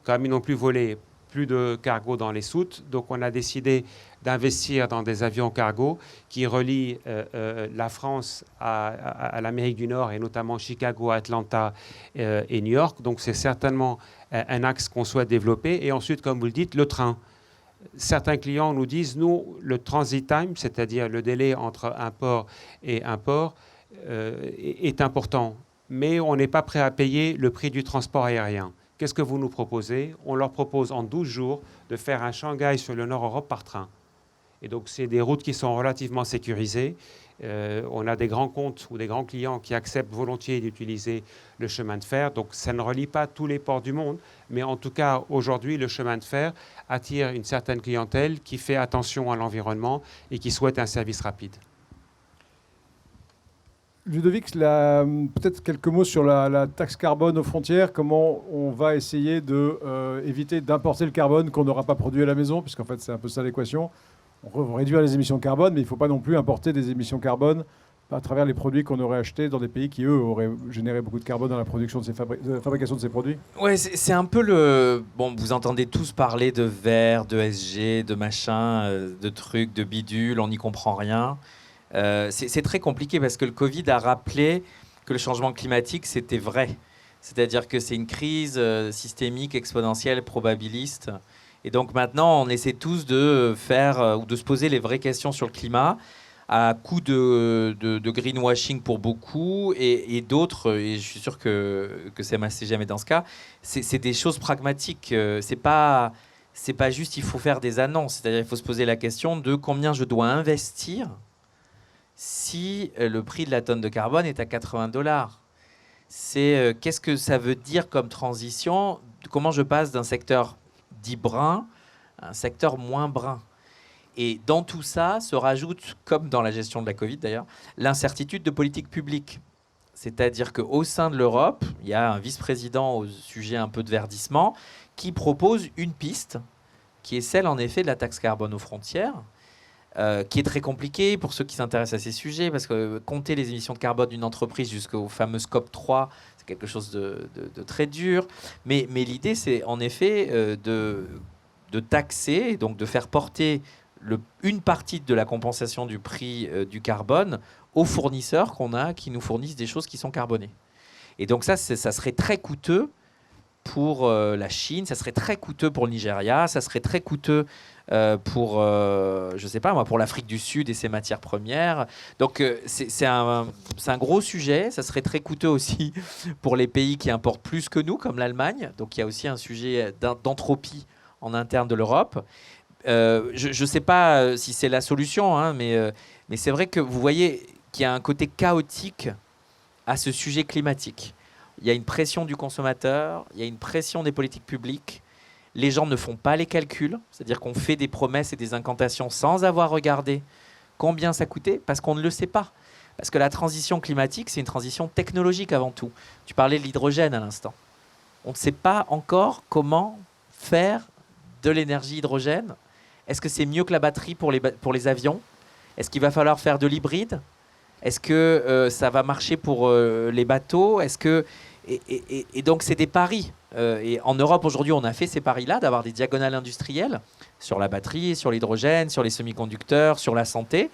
Comme ils n'ont plus volé, plus de cargo dans les soutes, donc on a décidé d'investir dans des avions cargo qui relient la France à l'Amérique du Nord, et notamment Chicago, Atlanta et New York. Donc c'est certainement un axe qu'on souhaite développer. Et ensuite, comme vous le dites, le train. Certains clients nous disent, nous, le transit time, c'est-à-dire le délai entre un port et un port, est important. Mais on n'est pas prêt à payer le prix du transport aérien. Qu'est-ce que vous nous proposez? On leur propose en 12 jours de faire un Shanghai sur le Nord-Europe par train. Et donc, c'est des routes qui sont relativement sécurisées. On a des grands comptes ou des grands clients qui acceptent volontiers d'utiliser le chemin de fer. Donc, ça ne relie pas tous les ports du monde. Mais en tout cas, aujourd'hui, le chemin de fer attire une certaine clientèle qui fait attention à l'environnement et qui souhaite un service rapide. Ludovic, peut-être quelques mots sur la taxe carbone aux frontières. Comment on va essayer d'éviter d'importer le carbone qu'on n'aura pas produit à la maison, puisqu'en fait, c'est un peu ça l'équation. On va réduire les émissions de carbone, mais il ne faut pas non plus importer des émissions carbone à travers les produits qu'on aurait achetés dans des pays qui, eux, auraient généré beaucoup de carbone dans la production de fabrication de ces produits? Ouais, c'est un peu le... Bon, vous entendez tous parler de verre, de SG, de machin, de trucs, de bidules, on n'y comprend rien. C'est très compliqué parce que le Covid a rappelé que le changement climatique, c'était vrai. C'est-à-dire que c'est une crise systémique, exponentielle, probabiliste. Et donc maintenant, on essaie tous de faire ou de se poser les vraies questions sur le climat, à coup de greenwashing pour beaucoup, et d'autres, et je suis sûr que CMA-CGM est dans ce cas, c'est des choses pragmatiques. C'est pas juste il faut faire des annonces, c'est-à-dire il faut se poser la question de combien je dois investir si le prix de la tonne de carbone est à 80 $. C'est qu'est-ce que ça veut dire comme transition, comment je passe d'un secteur dit brun à un secteur moins brun. Et dans tout ça se rajoute, comme dans la gestion de la Covid d'ailleurs, l'incertitude de politique publique. C'est-à-dire qu'au sein de l'Europe, il y a un vice-président au sujet un peu de verdissement qui propose une piste, qui est celle en effet de la taxe carbone aux frontières, qui est très compliquée pour ceux qui s'intéressent à ces sujets, parce que compter les émissions de carbone d'une entreprise jusqu'au fameux scope 3, c'est quelque chose de très dur. Mais l'idée, c'est en effet de taxer, donc de faire porter une partie de la compensation du prix du carbone aux fournisseurs qu'on a, qui nous fournissent des choses qui sont carbonées. Et donc ça serait très coûteux pour la Chine, ça serait très coûteux pour le Nigeria, ça serait très coûteux pour, je sais pas moi, pour l'Afrique du Sud et ses matières premières. Donc c'est un gros sujet, ça serait très coûteux aussi pour les pays qui importent plus que nous, comme l'Allemagne. Donc il y a aussi un sujet d'entropie en interne de l'Europe. Je ne sais pas si c'est la solution, hein, mais c'est vrai que vous voyez qu'il y a un côté chaotique à ce sujet climatique. Il y a une pression du consommateur, il y a une pression des politiques publiques. Les gens ne font pas les calculs, c'est-à-dire qu'on fait des promesses et des incantations sans avoir regardé combien ça coûtait, parce qu'on ne le sait pas. Parce que la transition climatique, c'est une transition technologique avant tout. Tu parlais de l'hydrogène à l'instant. On ne sait pas encore comment faire de l'énergie hydrogène. Est-ce que c'est mieux que la batterie pour les avions? Est-ce qu'il va falloir faire de l'hybride? Est-ce que ça va marcher pour les bateaux? Et donc, c'est des paris. Et en Europe, aujourd'hui, on a fait ces paris-là, d'avoir des diagonales industrielles sur la batterie, sur l'hydrogène, sur les semi-conducteurs, sur la santé.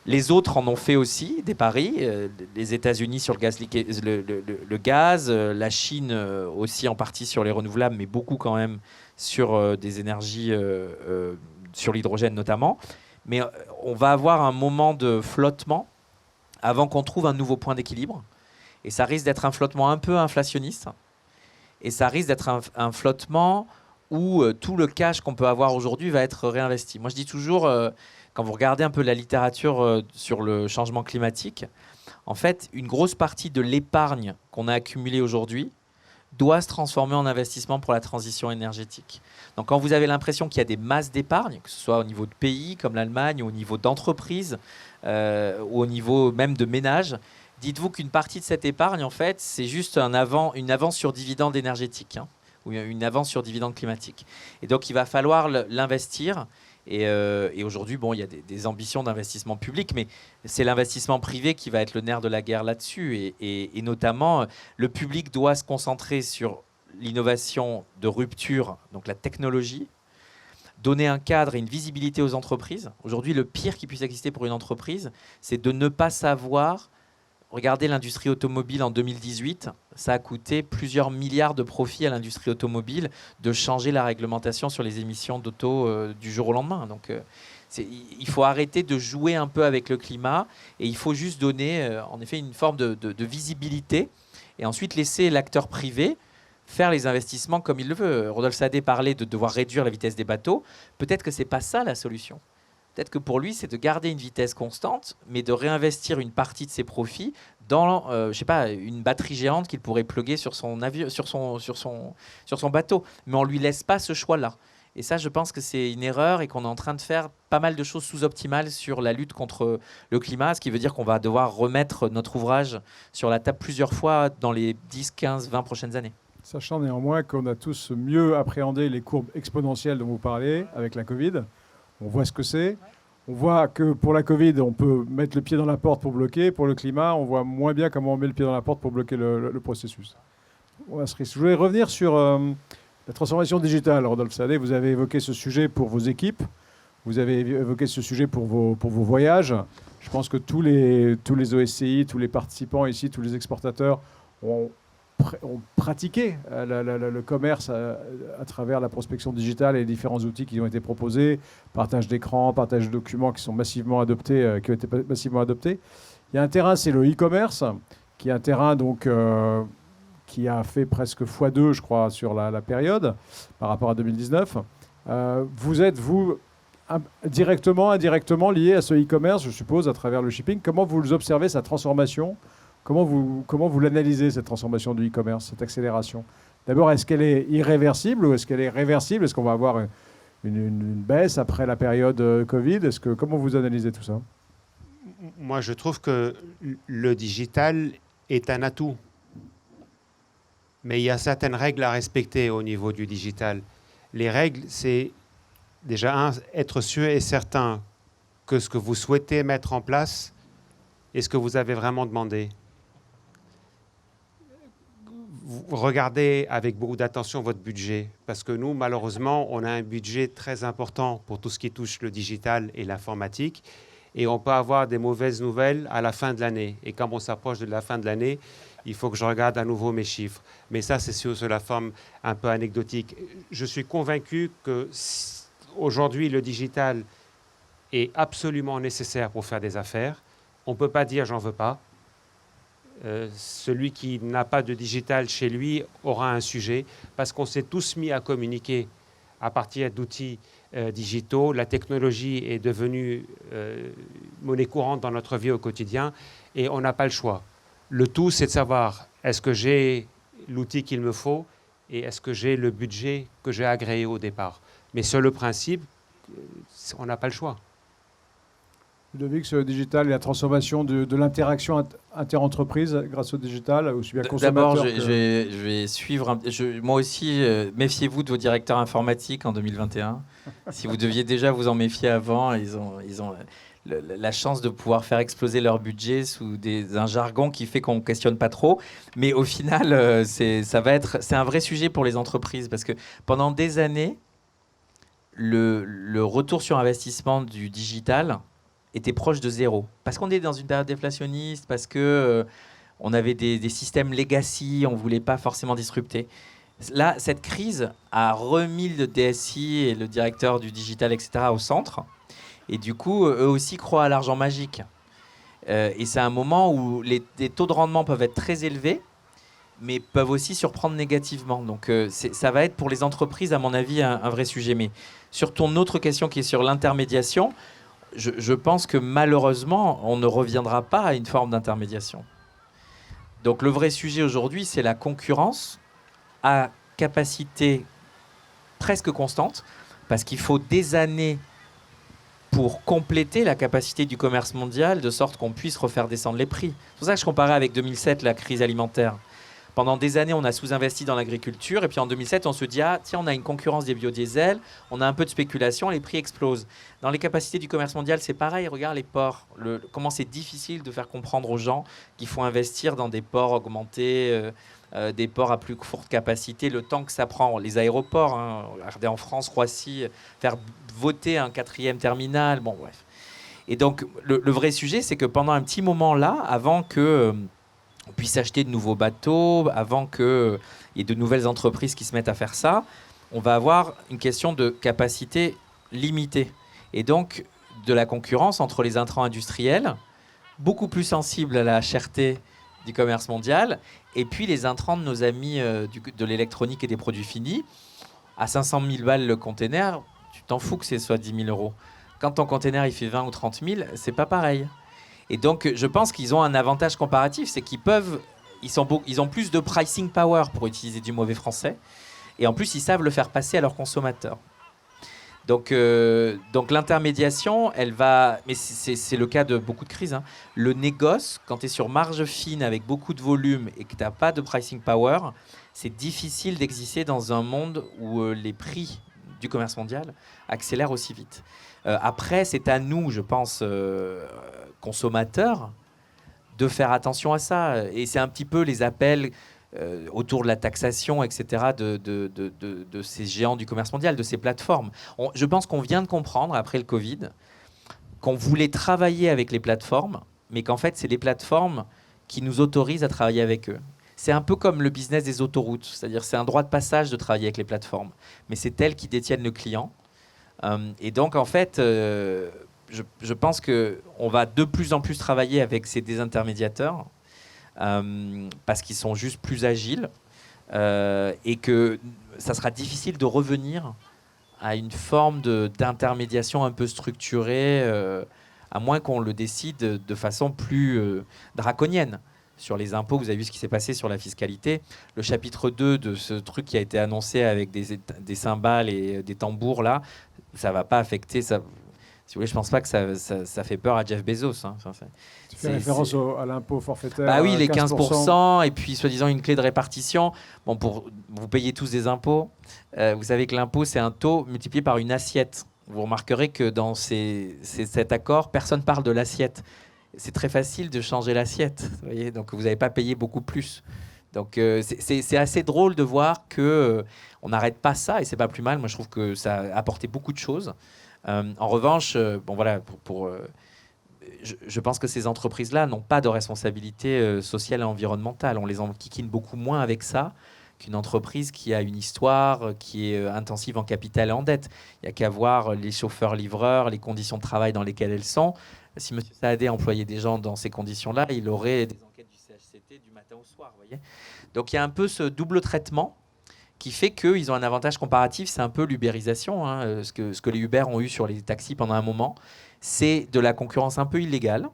Les autres en ont fait aussi des paris. Les États-Unis sur le gaz, la Chine aussi en partie sur les renouvelables, mais beaucoup quand même sur des énergies, sur l'hydrogène notamment. Mais on va avoir un moment de flottement avant qu'on trouve un nouveau point d'équilibre. Et ça risque d'être un flottement un peu inflationniste. Et ça risque d'être un flottement où tout le cash qu'on peut avoir aujourd'hui va être réinvesti. Moi, je dis toujours, quand vous regardez un peu la littérature sur le changement climatique, en fait, une grosse partie de l'épargne qu'on a accumulée aujourd'hui doit se transformer en investissement pour la transition énergétique. Donc quand vous avez l'impression qu'il y a des masses d'épargne, que ce soit au niveau de pays comme l'Allemagne, ou au niveau d'entreprises, ou au niveau même de ménages, dites-vous qu'une partie de cette épargne, en fait, c'est juste une avance sur dividende énergétique, hein, ou une avance sur dividende climatique. Et donc il va falloir l'investir. Et aujourd'hui, bon, il y a des ambitions d'investissement public, mais c'est l'investissement privé qui va être le nerf de la guerre là-dessus. Et notamment, le public doit se concentrer sur l'innovation de rupture, donc la technologie, donner un cadre et une visibilité aux entreprises. Aujourd'hui, le pire qui puisse exister pour une entreprise, c'est de ne pas savoir. Regardez l'industrie automobile en 2018, ça a coûté plusieurs milliards de profits à l'industrie automobile de changer la réglementation sur les émissions d'auto du jour au lendemain. Donc il faut arrêter de jouer un peu avec le climat et il faut juste donner en effet une forme de visibilité et ensuite laisser l'acteur privé faire les investissements comme il le veut. Rodolphe Sadé parlait de devoir réduire la vitesse des bateaux. Peut-être que ce n'est pas ça la solution. Peut-être que pour lui, c'est de garder une vitesse constante, mais de réinvestir une partie de ses profits dans, je sais pas, une batterie géante qu'il pourrait plugger sur son avion, sur son bateau. Mais on lui laisse pas ce choix-là. Et ça, je pense que c'est une erreur et qu'on est en train de faire pas mal de choses sous-optimales sur la lutte contre le climat, ce qui veut dire qu'on va devoir remettre notre ouvrage sur la table plusieurs fois dans les 10, 15, 20 prochaines années. Sachant néanmoins qu'on a tous mieux appréhendé les courbes exponentielles dont vous parlez avec la Covid. On voit ce que c'est. On voit que pour la Covid, on peut mettre le pied dans la porte pour bloquer. Pour le climat, on voit moins bien comment on met le pied dans la porte pour bloquer le processus. Je voulais revenir sur la transformation digitale. Rodolphe Salé, vous avez évoqué ce sujet pour vos équipes. Vous avez évoqué ce sujet pour vos voyages. Je pense que tous les OSCI, tous les participants ici, tous les exportateurs ont pratiqué le commerce à travers la prospection digitale et les différents outils qui ont été proposés, partage d'écran, partage de documents qui sont massivement adoptés, qui ont été massivement adoptés. Il y a un terrain, c'est le e-commerce, qui est un terrain donc qui a fait presque x2, je crois, sur la période par rapport à 2019. Vous êtes, vous, directement, indirectement lié à ce e-commerce, je suppose, à travers le shipping. Comment vous observez sa transformation ? Comment vous l'analysez, cette transformation du e-commerce, cette accélération ? D'abord, est-ce qu'elle est irréversible ou est-ce qu'elle est réversible ? Est-ce qu'on va avoir une baisse après la période Covid ? Comment vous analysez tout ça ? Moi, je trouve que le digital est un atout. Mais il y a certaines règles à respecter au niveau du digital. Les règles, c'est déjà, être sûr et certain que ce que vous souhaitez mettre en place est ce que vous avez vraiment demandé. Vous regardez avec beaucoup d'attention votre budget, parce que nous, malheureusement, on a un budget très important pour tout ce qui touche le digital et l'informatique, et on peut avoir des mauvaises nouvelles à la fin de l'année. Et quand on s'approche de la fin de l'année, il faut que je regarde à nouveau mes chiffres. Mais ça, c'est sur la forme un peu anecdotique. Je suis convaincu que aujourd'hui, le digital est absolument nécessaire pour faire des affaires. On ne peut pas dire « j'en veux pas ». Celui qui n'a pas de digital chez lui aura un sujet, parce qu'on s'est tous mis à communiquer à partir d'outils digitaux. La technologie est devenue monnaie courante dans notre vie au quotidien et on n'a pas le choix. Le tout, c'est de savoir, est-ce que j'ai l'outil qu'il me faut et est-ce que j'ai le budget que j'ai agréé au départ. Mais sur le principe, on n'a pas le choix. Ludovic, sur le digital et la transformation de l'interaction interentreprise grâce au digital, aussi bien consommateur. D'abord, je vais suivre. Moi aussi, méfiez-vous de vos directeurs informatiques en 2021. Si vous deviez déjà vous en méfier avant, ils ont la chance de pouvoir faire exploser leur budget sous un jargon qui fait qu'on ne questionne pas trop. Mais au final, c'est un vrai sujet pour les entreprises, parce que pendant des années, le retour sur investissement du digital était proche de zéro. Parce qu'on est dans une période déflationniste, parce que on avait des systèmes legacy, on ne voulait pas forcément disrupter. Là, cette crise a remis le DSI et le directeur du digital, etc., au centre. Et du coup, eux aussi croient à l'argent magique. Et c'est un moment où les taux de rendement peuvent être très élevés, mais peuvent aussi surprendre négativement. Donc ça va être pour les entreprises, à mon avis, un vrai sujet. Mais sur ton autre question qui est sur l'intermédiation, je pense que malheureusement, on ne reviendra pas à une forme d'intermédiation. Donc le vrai sujet aujourd'hui, c'est la concurrence à capacité presque constante, parce qu'il faut des années pour compléter la capacité du commerce mondial, de sorte qu'on puisse refaire descendre les prix. C'est pour ça que je comparais avec 2007, la crise alimentaire. Pendant des années, on a sous-investi dans l'agriculture. Et puis en 2007, on se dit, ah, tiens, on a une concurrence des biodiesels, on a un peu de spéculation, les prix explosent. Dans les capacités du commerce mondial, c'est pareil. Regarde les ports. Comment c'est difficile de faire comprendre aux gens qu'il faut investir dans des ports augmentés, des ports à plus forte capacité, le temps que ça prend. Les aéroports, hein, regardez en France, Roissy, faire voter un 4e terminal. Bon, bref. Et donc, le vrai sujet, c'est que pendant un petit moment là, avant que... on puisse acheter de nouveaux bateaux, avant qu'il y ait de nouvelles entreprises qui se mettent à faire ça, on va avoir une question de capacité limitée. Et donc, de la concurrence entre les intrants industriels, beaucoup plus sensibles à la cherté du commerce mondial, et puis les intrants de nos amis de l'électronique et des produits finis. À 500 000 balles le container, tu t'en fous que ce soit 10 000 euros. Quand ton container il fait 20 ou 30 000, c'est pas pareil. Et donc, je pense qu'ils ont un avantage comparatif, c'est ils ont plus de pricing power, pour utiliser du mauvais français, et en plus, ils savent le faire passer à leurs consommateurs. Donc l'intermédiation, elle va... Mais c'est le cas de beaucoup de crises. Hein. Le négoce, quand tu es sur marge fine, avec beaucoup de volume, et que tu n'as pas de pricing power, c'est difficile d'exister dans un monde où les prix du commerce mondial accélère aussi vite. Après, c'est à nous, je pense, consommateurs, de faire attention à ça. Et c'est un petit peu les appels autour de la taxation, etc., de ces géants du commerce mondial, de ces plateformes. Je pense qu'on vient de comprendre, après le Covid, qu'on voulait travailler avec les plateformes, mais qu'en fait, c'est les plateformes qui nous autorisent à travailler avec eux. C'est un peu comme le business des autoroutes, c'est-à-dire c'est un droit de passage de travailler avec les plateformes, mais c'est elles qui détiennent le client. Et donc, en fait, je pense qu'on va de plus en plus travailler avec ces désintermédiateurs parce qu'ils sont juste plus agiles et que ça sera difficile de revenir à une forme d'intermédiation un peu structurée, à moins qu'on le décide de façon plus draconienne. Sur les impôts, vous avez vu ce qui s'est passé sur la fiscalité. Le chapitre 2 de ce truc qui a été annoncé avec des cymbales et des tambours, là, ça ne va pas affecter... Ça, si vous voulez, je ne pense pas que ça fait peur à Jeff Bezos. Hein. Enfin, tu fais référence à l'impôt forfaitaire. Bah oui, les 15%, et puis soi-disant une clé de répartition. Bon, vous payez tous des impôts. Vous savez que l'impôt, c'est un taux multiplié par une assiette. Vous remarquerez que dans cet accord, personne ne parle de l'assiette. C'est très facile de changer l'assiette, vous voyez, donc vous n'avez pas payé beaucoup plus. Donc c'est assez drôle de voir qu'on n'arrête pas ça, et c'est pas plus mal. Moi, je trouve que ça a apporté beaucoup de choses. En revanche, bon voilà, je pense que ces entreprises-là n'ont pas de responsabilité sociale et environnementale. On les enquiquine beaucoup moins avec ça qu'une entreprise qui a une histoire, qui est intensive en capital et en dette. Il n'y a qu'à voir les chauffeurs-livreurs, les conditions de travail dans lesquelles elles sont. Si M. Saadé employait des gens dans ces conditions-là, il aurait des enquêtes du CHCT du matin au soir. Voyez. Donc il y a un peu ce double traitement qui fait qu'ils ont un avantage comparatif. C'est un peu l'ubérisation, hein, ce que les Uber ont eu sur les taxis pendant un moment. C'est de la concurrence un peu illégale,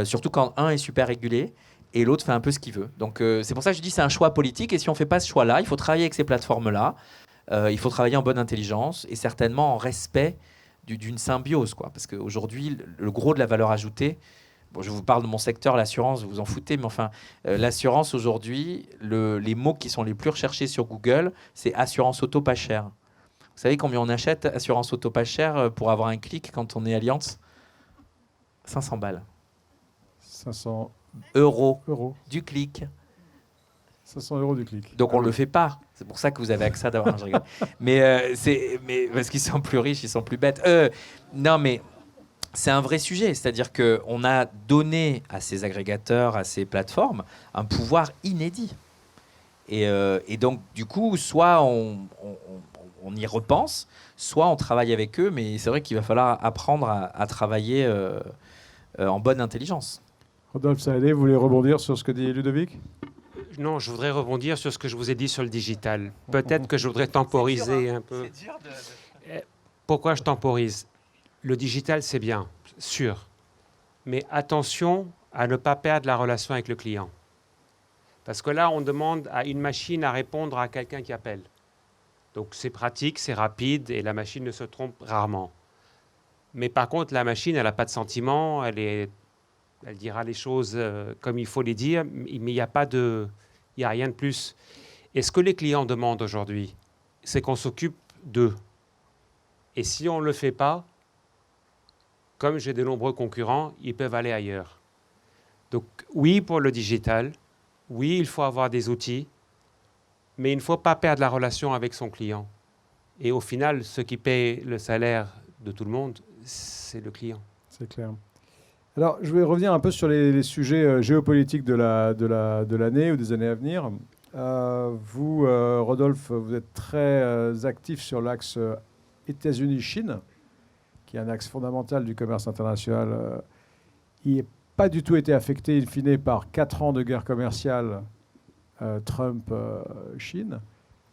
surtout quand un est super régulé et l'autre fait un peu ce qu'il veut. Donc c'est pour ça que je dis que c'est un choix politique. Et si on ne fait pas ce choix-là, il faut travailler avec ces plateformes-là. Il faut travailler en bonne intelligence et certainement en respect d'une symbiose, quoi. Parce qu'aujourd'hui, le gros de la valeur ajoutée, bon, je vous parle de mon secteur, l'assurance, vous vous en foutez, mais enfin, l'assurance aujourd'hui, les mots qui sont les plus recherchés sur Google, c'est assurance auto pas cher. Vous savez combien on achète assurance auto pas cher pour avoir un clic quand on est Allianz ? 500 balles. 500 euros du clic. 500 € du clic. Donc on ne le fait pas. C'est pour ça que vous avez accès à d'avoir. Mais parce qu'ils sont plus riches, ils sont plus bêtes. Non, mais c'est un vrai sujet. C'est-à-dire qu'on a donné à ces agrégateurs, à ces plateformes, un pouvoir inédit. Et donc, du coup, soit on y repense, soit on travaille avec eux. Mais c'est vrai qu'il va falloir apprendre à travailler en bonne intelligence. Rodolphe Saadé, vous voulez rebondir sur ce que dit Ludovic ? Non, je voudrais rebondir sur ce que je vous ai dit sur le digital. Peut-être que je voudrais temporiser un peu. C'est dur Pourquoi je temporise ? Le digital, c'est bien, sûr. Mais attention à ne pas perdre la relation avec le client. Parce que là, on demande à une machine à répondre à quelqu'un qui appelle. Donc c'est pratique, c'est rapide et la machine ne se trompe rarement. Mais par contre, la machine, elle n'a pas de sentiment, elle dira les choses comme il faut les dire, mais il n'y a rien de plus. Et ce que les clients demandent aujourd'hui, c'est qu'on s'occupe d'eux. Et si on ne le fait pas, comme j'ai de nombreux concurrents, ils peuvent aller ailleurs. Donc oui, pour le digital, oui, il faut avoir des outils, mais il ne faut pas perdre la relation avec son client. Et au final, ce qui paie le salaire de tout le monde, c'est le client. C'est clair. Alors, je vais revenir un peu sur les sujets géopolitiques de l'année ou des années à venir. Vous, Rodolphe, vous êtes très actif sur l'axe États-Unis-Chine, qui est un axe fondamental du commerce international. Il n'a pas du tout été affecté, in fine, par 4 ans de guerre commerciale Trump-Chine.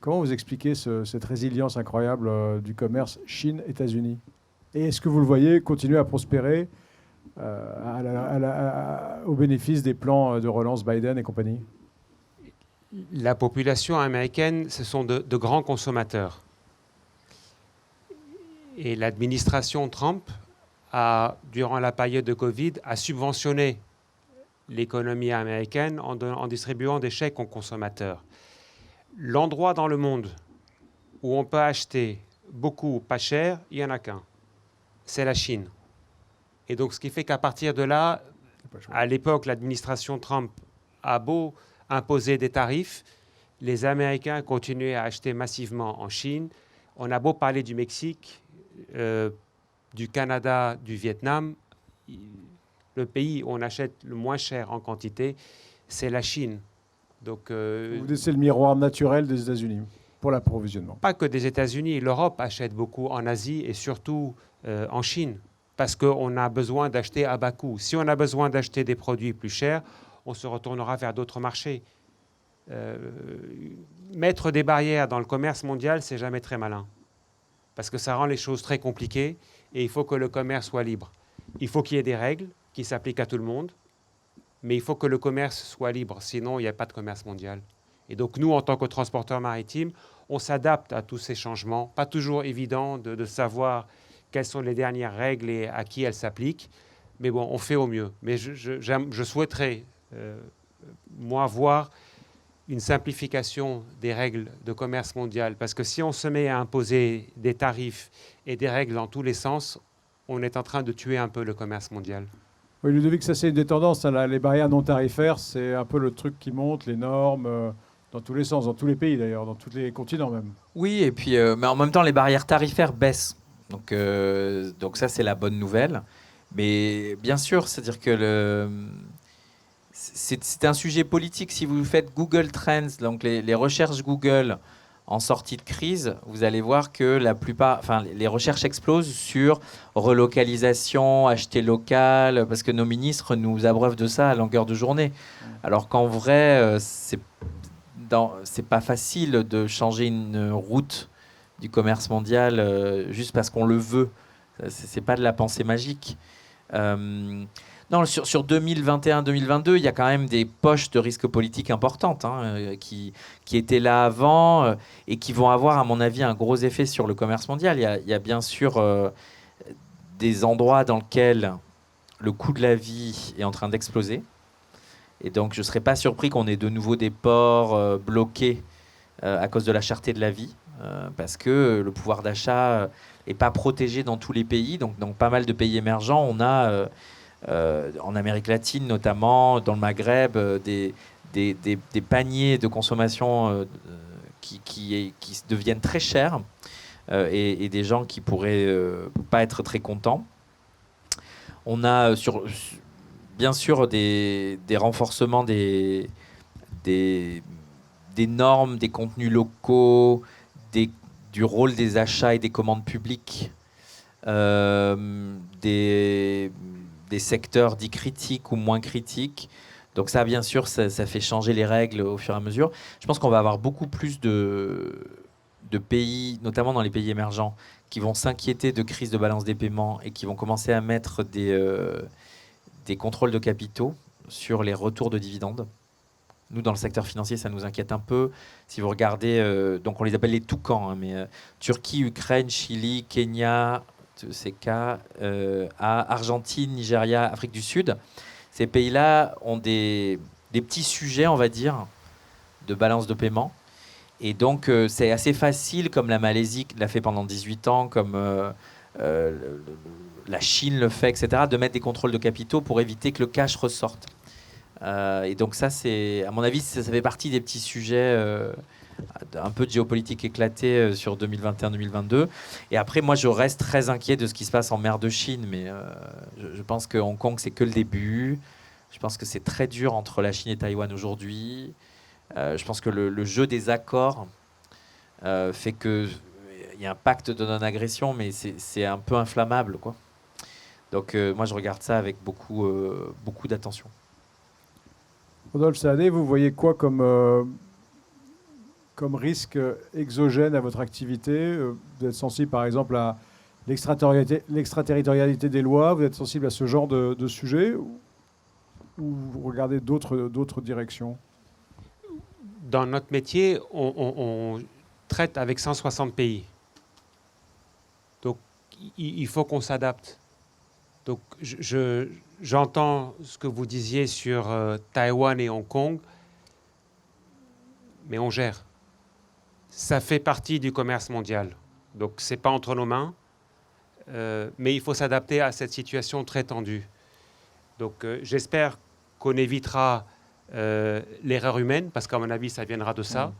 Comment vous expliquez cette résilience incroyable du commerce Chine-États-Unis ? Et est-ce que vous le voyez continuer à prospérer au bénéfice des plans de relance Biden et compagnie? La population américaine, ce sont de grands consommateurs. Et l'administration Trump, durant la période de Covid, a subventionné l'économie américaine en distribuant des chèques aux consommateurs. L'endroit dans le monde où on peut acheter beaucoup, pas cher, il n'y en a qu'un. C'est la Chine. Et donc, ce qui fait qu'à partir de là, à l'époque, l'administration Trump a beau imposer des tarifs, les Américains continuaient à acheter massivement en Chine. On a beau parler du Mexique, du Canada, du Vietnam, le pays où on achète le moins cher en quantité, c'est la Chine. Donc, Vous dites c'est le miroir naturel des États-Unis pour l'approvisionnement. pas que des États-Unis, l'Europe achète beaucoup en Asie et surtout en Chine, parce qu'on a besoin d'acheter à bas coût. Si on a besoin d'acheter des produits plus chers, on se retournera vers d'autres marchés. Mettre des barrières dans le commerce mondial, c'est jamais très malin, parce que ça rend les choses très compliquées et il faut que le commerce soit libre. Il faut qu'il y ait des règles qui s'appliquent à tout le monde, mais il faut que le commerce soit libre, sinon il n'y a pas de commerce mondial. Et donc nous, en tant que transporteurs maritimes, on s'adapte à tous ces changements. Pas toujours évident de savoir quelles sont les dernières règles et à qui elles s'appliquent, mais bon, on fait au mieux. Mais je souhaiterais, moi, voir une simplification des règles de commerce mondial, parce que si on se met à imposer des tarifs et des règles dans tous les sens, on est en train de tuer un peu le commerce mondial. Oui, Ludovic, ça c'est une des tendances. Hein, les barrières non tarifaires, c'est un peu le truc qui monte, les normes, dans tous les sens, dans tous les pays d'ailleurs, dans tous les continents même. Oui, et puis, mais en même temps, les barrières tarifaires baissent. Donc ça, c'est la bonne nouvelle. Mais bien sûr, c'est-à-dire que c'est un sujet politique. Si vous faites Google Trends, donc les recherches Google en sortie de crise, vous allez voir que les recherches explosent sur relocalisation, acheter local, parce que nos ministres nous abreuvent de ça à longueur de journée. Alors qu'en vrai, c'est pas facile de changer une route du commerce mondial juste parce qu'on le veut. C'est pas de la pensée magique. Non, sur 2021-2022, il y a quand même des poches de risque politique importantes qui étaient là avant et qui vont avoir, à mon avis, un gros effet sur le commerce mondial. Il y a bien sûr des endroits dans lesquels le coût de la vie est en train d'exploser. Et donc, je ne serais pas surpris qu'on ait de nouveau des ports bloqués à cause de la cherté de la vie, parce que le pouvoir d'achat n'est pas protégé dans tous les pays. Donc, dans pas mal de pays émergents, on a... en Amérique latine notamment, dans le Maghreb, des paniers de consommation qui deviennent très chers et des gens qui pourraient pas être très contents. On a bien sûr des renforcements des normes, des contenus locaux, du rôle des achats et des commandes publiques, des secteurs dits critiques ou moins critiques. Donc ça, bien sûr, ça fait changer les règles au fur et à mesure. Je pense qu'on va avoir beaucoup plus de pays, notamment dans les pays émergents, qui vont s'inquiéter de crise de balance des paiements et qui vont commencer à mettre des contrôles de capitaux sur les retours de dividendes. Nous, dans le secteur financier, ça nous inquiète un peu. Si vous regardez, donc on les appelle les toucans, mais Turquie, Ukraine, Chili, Kenya, CK, Argentine, Nigeria, Afrique du Sud. Ces pays-là ont des petits sujets, on va dire, de balance de paiement. Et donc, c'est assez facile, comme la Malaisie l'a fait pendant 18 ans, comme la Chine le fait, etc., de mettre des contrôles de capitaux pour éviter que le cash ressorte. Et donc ça, à mon avis, ça fait partie des petits sujets un peu de géopolitique éclatée sur 2021-2022. Et après, moi, je reste très inquiet de ce qui se passe en mer de Chine, mais je pense que Hong Kong, c'est que le début. Je pense que c'est très dur entre la Chine et Taïwan aujourd'hui. Je pense que le jeu des accords fait qu'il y a un pacte de non-agression, mais c'est un peu inflammable, quoi. Donc moi, je regarde ça avec beaucoup d'attention. Rodolphe Saadé, vous voyez quoi comme risque exogène à votre activité? Vous êtes sensible, par exemple, à l'extraterritorialité des lois? Vous êtes sensible à ce genre de sujet? Ou vous regardez d'autres directions? Dans notre métier, on traite avec 160 pays. Donc, il faut qu'on s'adapte. Donc, j'entends ce que vous disiez sur Taïwan et Hong Kong, mais on gère. Ça fait partie du commerce mondial. Donc ce n'est pas entre nos mains, mais il faut s'adapter à cette situation très tendue. Donc j'espère qu'on évitera l'erreur humaine, parce qu'à mon avis, ça viendra de ça,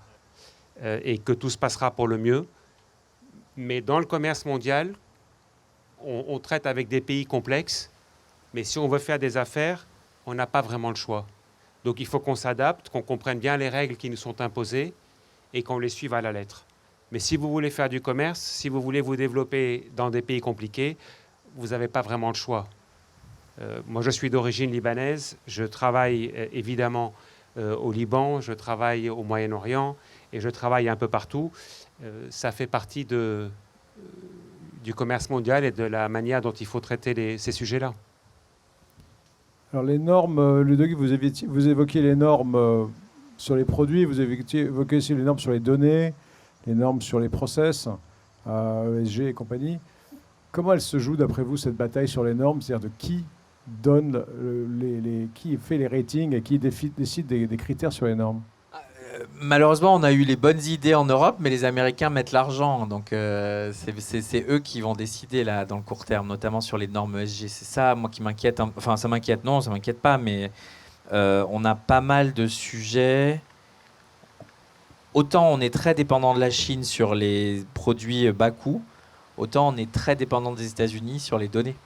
et que tout se passera pour le mieux. Mais dans le commerce mondial, on traite avec des pays complexes, mais si on veut faire des affaires, on n'a pas vraiment le choix. Donc il faut qu'on s'adapte, qu'on comprenne bien les règles qui nous sont imposées et qu'on les suive à la lettre. Mais si vous voulez faire du commerce, si vous voulez vous développer dans des pays compliqués, vous n'avez pas vraiment le choix. Moi, je suis d'origine libanaise. Je travaille évidemment au Liban, je travaille au Moyen-Orient et je travaille un peu partout. Ça fait partie du commerce mondial et de la manière dont il faut traiter ces sujets-là. Alors les normes, Ludovic, vous évoquiez les normes sur les produits, vous évoquiez aussi les normes sur les données, les normes sur les process, ESG et compagnie. Comment elle se joue, d'après vous, cette bataille sur les normes? C'est-à-dire de qui donne qui fait les ratings et qui décide des critères sur les normes? Malheureusement, on a eu les bonnes idées en Europe, mais les Américains mettent l'argent. Donc, c'est eux qui vont décider là, dans le court terme, notamment sur les normes ESG. C'est ça, moi, qui m'inquiète. Enfin, ça m'inquiète, non, ça m'inquiète pas, mais on a pas mal de sujets. Autant on est très dépendant de la Chine sur les produits bas coût, autant on est très dépendant des États-Unis sur les données.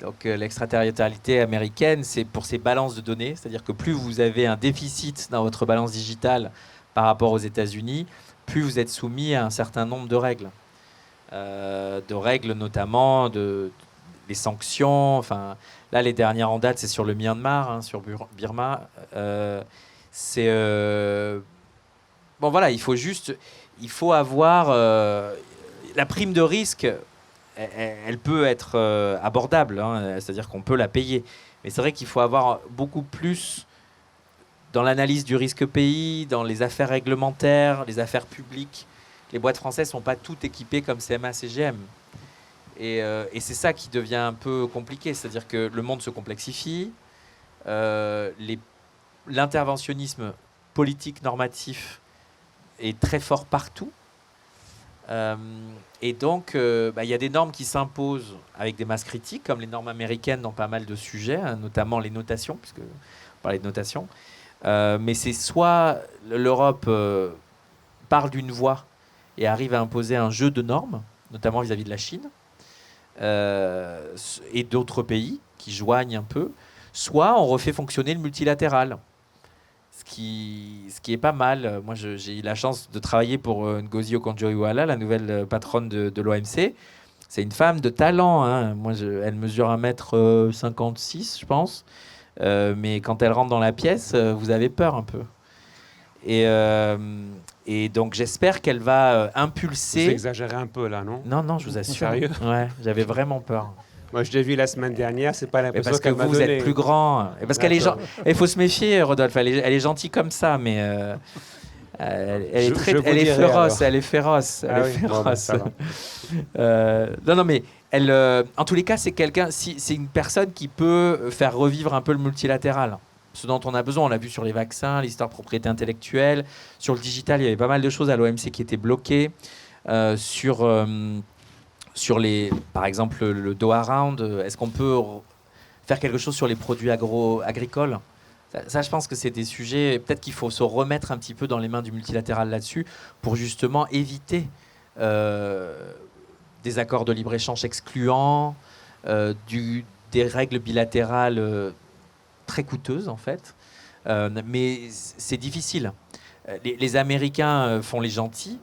Donc l'extraterritorialité américaine, c'est pour ces balances de données, c'est-à-dire que plus vous avez un déficit dans votre balance digitale par rapport aux États-Unis, plus vous êtes soumis à un certain nombre de règles. Notamment les sanctions. Enfin, là, les dernières en date, c'est sur le Myanmar, sur Birma. Bon, voilà, il faut avoir la prime de risque. Elle peut être abordable, c'est-à-dire qu'on peut la payer. Mais c'est vrai qu'il faut avoir beaucoup plus dans l'analyse du risque pays, dans les affaires réglementaires, les affaires publiques. Les boîtes françaises ne sont pas toutes équipées comme CMA, CGM. Et c'est ça qui devient un peu compliqué, c'est-à-dire que le monde se complexifie, l'interventionnisme politique normatif est très fort partout. Et donc, il y a des normes qui s'imposent avec des masses critiques, comme les normes américaines dans pas mal de sujets, notamment les notations, puisque on parlait de notation. Mais c'est soit l'Europe parle d'une voix et arrive à imposer un jeu de normes, notamment vis-à-vis de la Chine, et d'autres pays qui joignent un peu, soit on refait fonctionner le multilatéral. Ce qui est pas mal. Moi, j'ai eu la chance de travailler pour Ngozi Okonjo-Iweala, la nouvelle patronne de l'OMC. C'est une femme de talent. Moi, elle mesure 1m56, je pense. Mais quand elle rentre dans la pièce, vous avez peur un peu. Et donc, j'espère qu'elle va impulser... Vous exagérez un peu, là, non? Non, je vous assure. Sérieux? Ouais, j'avais vraiment peur. Moi, je l'ai vu la semaine dernière, c'est pas l'impression qu'elle m'a parce que vous donné. êtes plus grand. Et parce qu'elle est il faut se méfier, Rodolphe. Elle est gentille comme ça, mais elle est féroce. Elle est féroce. Ah oui, bon, ben, ça va. Non, mais elle, en tous les cas, c'est quelqu'un. C'est une personne qui peut faire revivre un peu le multilatéral. Ce dont on a besoin, on l'a vu sur les vaccins, l'histoire de propriété intellectuelle, sur le digital, il y avait pas mal de choses à l'OMC qui étaient bloquées. Sur par exemple, le Doha Round, est-ce qu'on peut faire quelque chose sur les produits agricoles? Ça, je pense que c'est des sujets, peut-être qu'il faut se remettre un petit peu dans les mains du multilatéral là-dessus pour justement éviter des accords de libre-échange excluants, des règles bilatérales très coûteuses en fait. Mais c'est difficile. Les Américains font les gentils,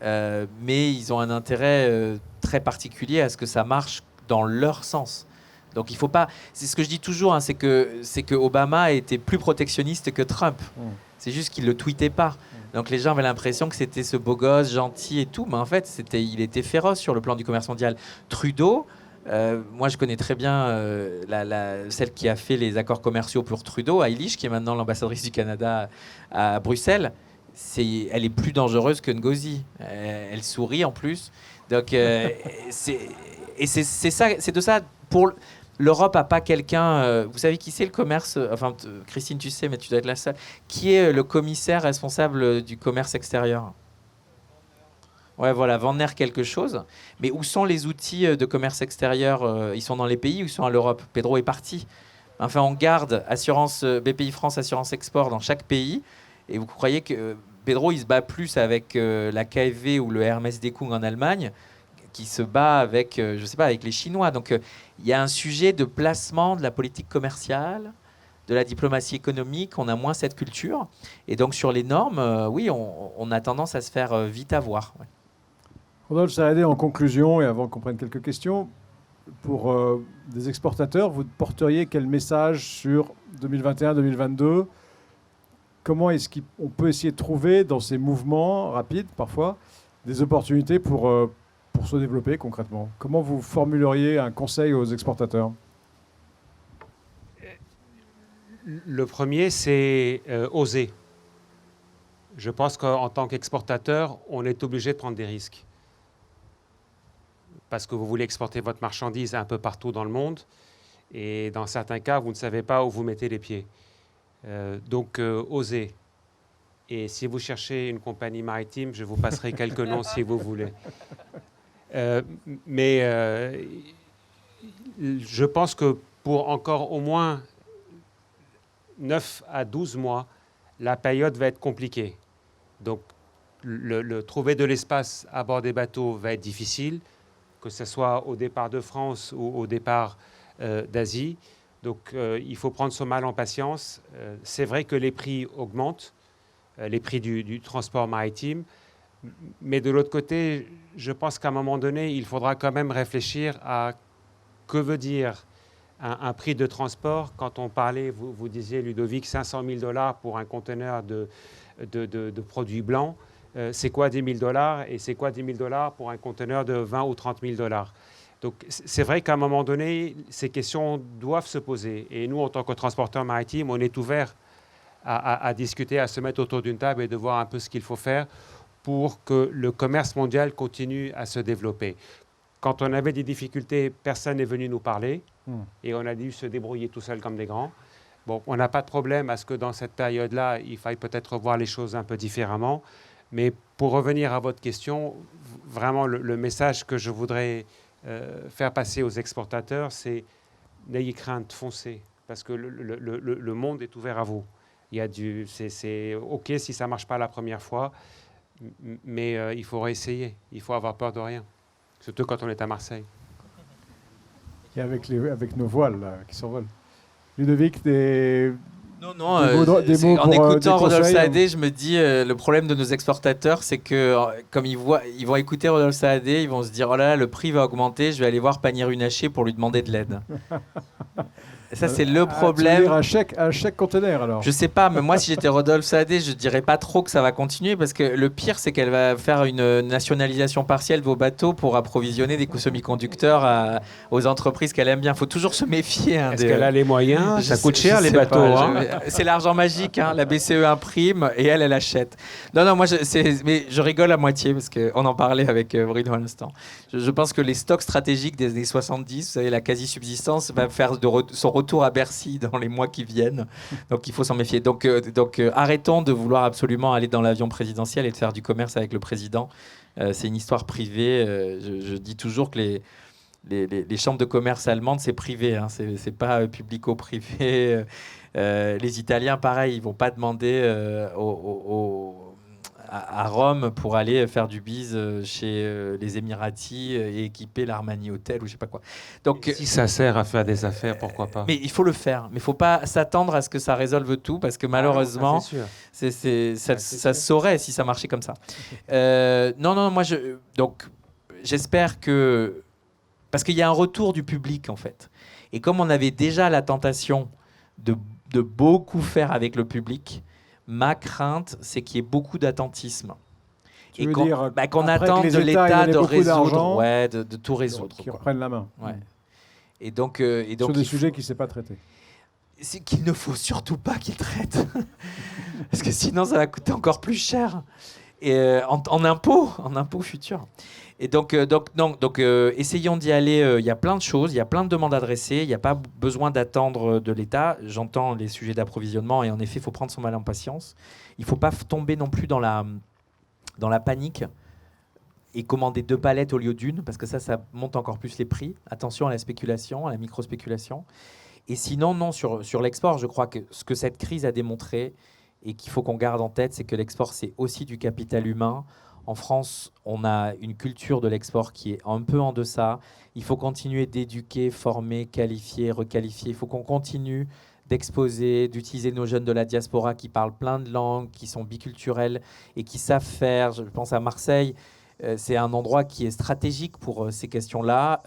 mais ils ont un intérêt très particulier à ce que ça marche dans leur sens. Donc il faut pas. C'est ce que je dis toujours, c'est que Obama était plus protectionniste que Trump. C'est juste qu'il le tweetait pas. Donc les gens avaient l'impression que c'était ce beau gosse gentil et tout, mais en fait il était féroce sur le plan du commerce mondial. Trudeau, moi je connais très bien celle qui a fait les accords commerciaux pour Trudeau, Eilish, qui est maintenant l'ambassadrice du Canada à Bruxelles. Elle est plus dangereuse que Ngozi. Elle sourit en plus. Donc c'est ça, c'est de ça. Pour l'Europe a pas quelqu'un. Vous savez qui c'est le commerce? Enfin, Christine, tu sais, mais tu dois être la seule. Qui est le commissaire responsable du commerce extérieur? Ouais, voilà, vendre quelque chose. Mais où sont les outils de commerce extérieur? Ils sont dans les pays ou ils sont à l'Europe? Pedro est parti. Enfin, on garde BPI France Assurance Export dans chaque pays. Et vous croyez que Pedro, il se bat plus avec la KfW ou le Hermès Dekung en Allemagne qui se bat avec, je sais pas, avec les Chinois. Donc, il y a un sujet de placement de la politique commerciale, de la diplomatie économique. On a moins cette culture. Et donc, sur les normes, oui, on a tendance à se faire vite avoir. Ouais. Rodolphe Saadé, en conclusion, et avant qu'on prenne quelques questions, pour des exportateurs, vous porteriez quel message sur 2021-2022 ? Comment est-ce qu'on peut essayer de trouver dans ces mouvements rapides, parfois, des opportunités pour se développer concrètement? Comment vous formuleriez un conseil aux exportateurs? Le premier, c'est oser. Je pense qu'en tant qu'exportateur, on est obligé de prendre des risques. Parce que vous voulez exporter votre marchandise un peu partout dans le monde. Et dans certains cas, vous ne savez pas où vous mettez les pieds. Donc, osez. Et si vous cherchez une compagnie maritime, je vous passerai quelques noms si vous voulez. Mais je pense que pour encore au moins 9 à 12 mois, la période va être compliquée. Donc, trouver de l'espace à bord des bateaux va être difficile, que ce soit au départ de France ou au départ d'Asie. Donc, il faut prendre son mal en patience. C'est vrai que les prix augmentent, les prix du transport maritime. Mais de l'autre côté, je pense qu'à un moment donné, il faudra quand même réfléchir à que veut dire un prix de transport. Quand on parlait, vous disiez, Ludovic, 500 000 $ pour un conteneur de produits blancs. C'est quoi 10 000 $ et c'est quoi 10 000 $ pour un conteneur de 20 ou 30 000 $? Donc, c'est vrai qu'à un moment donné, ces questions doivent se poser. Et nous, en tant que transporteurs maritimes, on est ouverts à discuter, à se mettre autour d'une table et de voir un peu ce qu'il faut faire pour que le commerce mondial continue à se développer. Quand on avait des difficultés, personne n'est venu nous parler et on a dû se débrouiller tout seul comme des grands. Bon, on n'a pas de problème à ce que dans cette période-là, il faille peut-être voir les choses un peu différemment. Mais pour revenir à votre question, vraiment le message que je voudrais faire passer aux exportateurs, c'est n'ayez crainte, foncez, parce que le monde est ouvert à vous. C'est OK si ça ne marche pas la première fois, mais il faut réessayer, il faut avoir peur de rien, surtout quand on est à Marseille. Et avec nos voiles là, qui s'envolent. Ludovic, Non, en écoutant Rodolphe Saadé, je me dis, le problème de nos exportateurs, c'est que comme ils vont écouter Rodolphe Saadé, ils vont se dire, oh là là, le prix va augmenter, je vais aller voir Panier Runacher pour lui demander de l'aide. Ça, c'est le problème. Tu veux dire un chèque conteneur, alors? Je sais pas, mais moi, si j'étais Rodolphe Saadé, je dirais pas trop que ça va continuer, parce que le pire, c'est qu'elle va faire une nationalisation partielle de vos bateaux pour approvisionner des semi-conducteurs aux entreprises qu'elle aime bien. Il faut toujours se méfier. Est-ce qu'elle a les moyens? Ça coûte cher, les bateaux. C'est l'argent magique. La BCE imprime et elle achète. Non, moi, mais je rigole à moitié, parce qu'on en parlait avec Bruno à l'instant. Je pense que les stocks stratégiques des années 70, vous savez, la quasi-subsistance, va faire son retour à Bercy dans les mois qui viennent. Donc, il faut s'en méfier. Donc, arrêtons de vouloir absolument aller dans l'avion présidentiel et de faire du commerce avec le président. C'est une histoire privée. Je dis toujours que les chambres de commerce allemandes, c'est privé. C'est pas publico-privé. Les Italiens, pareil, ils vont pas demander à Rome pour aller faire du bise chez les Émiratis et équiper l'Armani Hotel ou je sais pas quoi. Donc, si ça sert à faire des affaires, pourquoi pas? Mais il faut le faire. Mais il faut pas s'attendre à ce que ça résolve tout, parce que malheureusement, ça se saurait si ça marchait comme ça. Non, moi donc j'espère que, parce qu'il y a un retour du public en fait. Et comme on avait déjà la tentation de beaucoup faire avec le public, ma crainte, c'est qu'il y ait beaucoup d'attentisme. Tu veux dire qu'on attende de l'État de résoudre, de tout résoudre. Qui reprennent la main. Ouais. Et donc, sur des sujets qu'il ne sait pas traiter. C'est qu'il ne faut surtout pas qu'il traite. Parce que sinon, ça va coûter encore plus cher. Et, en impôts futurs. Et donc, essayons d'y aller. Il y a plein de choses, il y a plein de demandes adressées. Il n'y a pas besoin d'attendre de l'État. J'entends les sujets d'approvisionnement et en effet, il faut prendre son mal en patience. Il ne faut pas tomber non plus dans la panique. et commander 2 palettes au lieu d'une, parce que ça monte encore plus les prix. Attention à la spéculation, à la micro-spéculation. Et sinon, non, sur l'export, je crois que ce que cette crise a démontré et qu'il faut qu'on garde en tête, c'est que l'export, c'est aussi du capital humain. En France, on a une culture de l'export qui est un peu en deçà. Il faut continuer d'éduquer, former, qualifier, requalifier. Il faut qu'on continue d'exposer, d'utiliser nos jeunes de la diaspora qui parlent plein de langues, qui sont biculturels et qui savent faire. Je pense à Marseille, c'est un endroit qui est stratégique pour ces questions-là.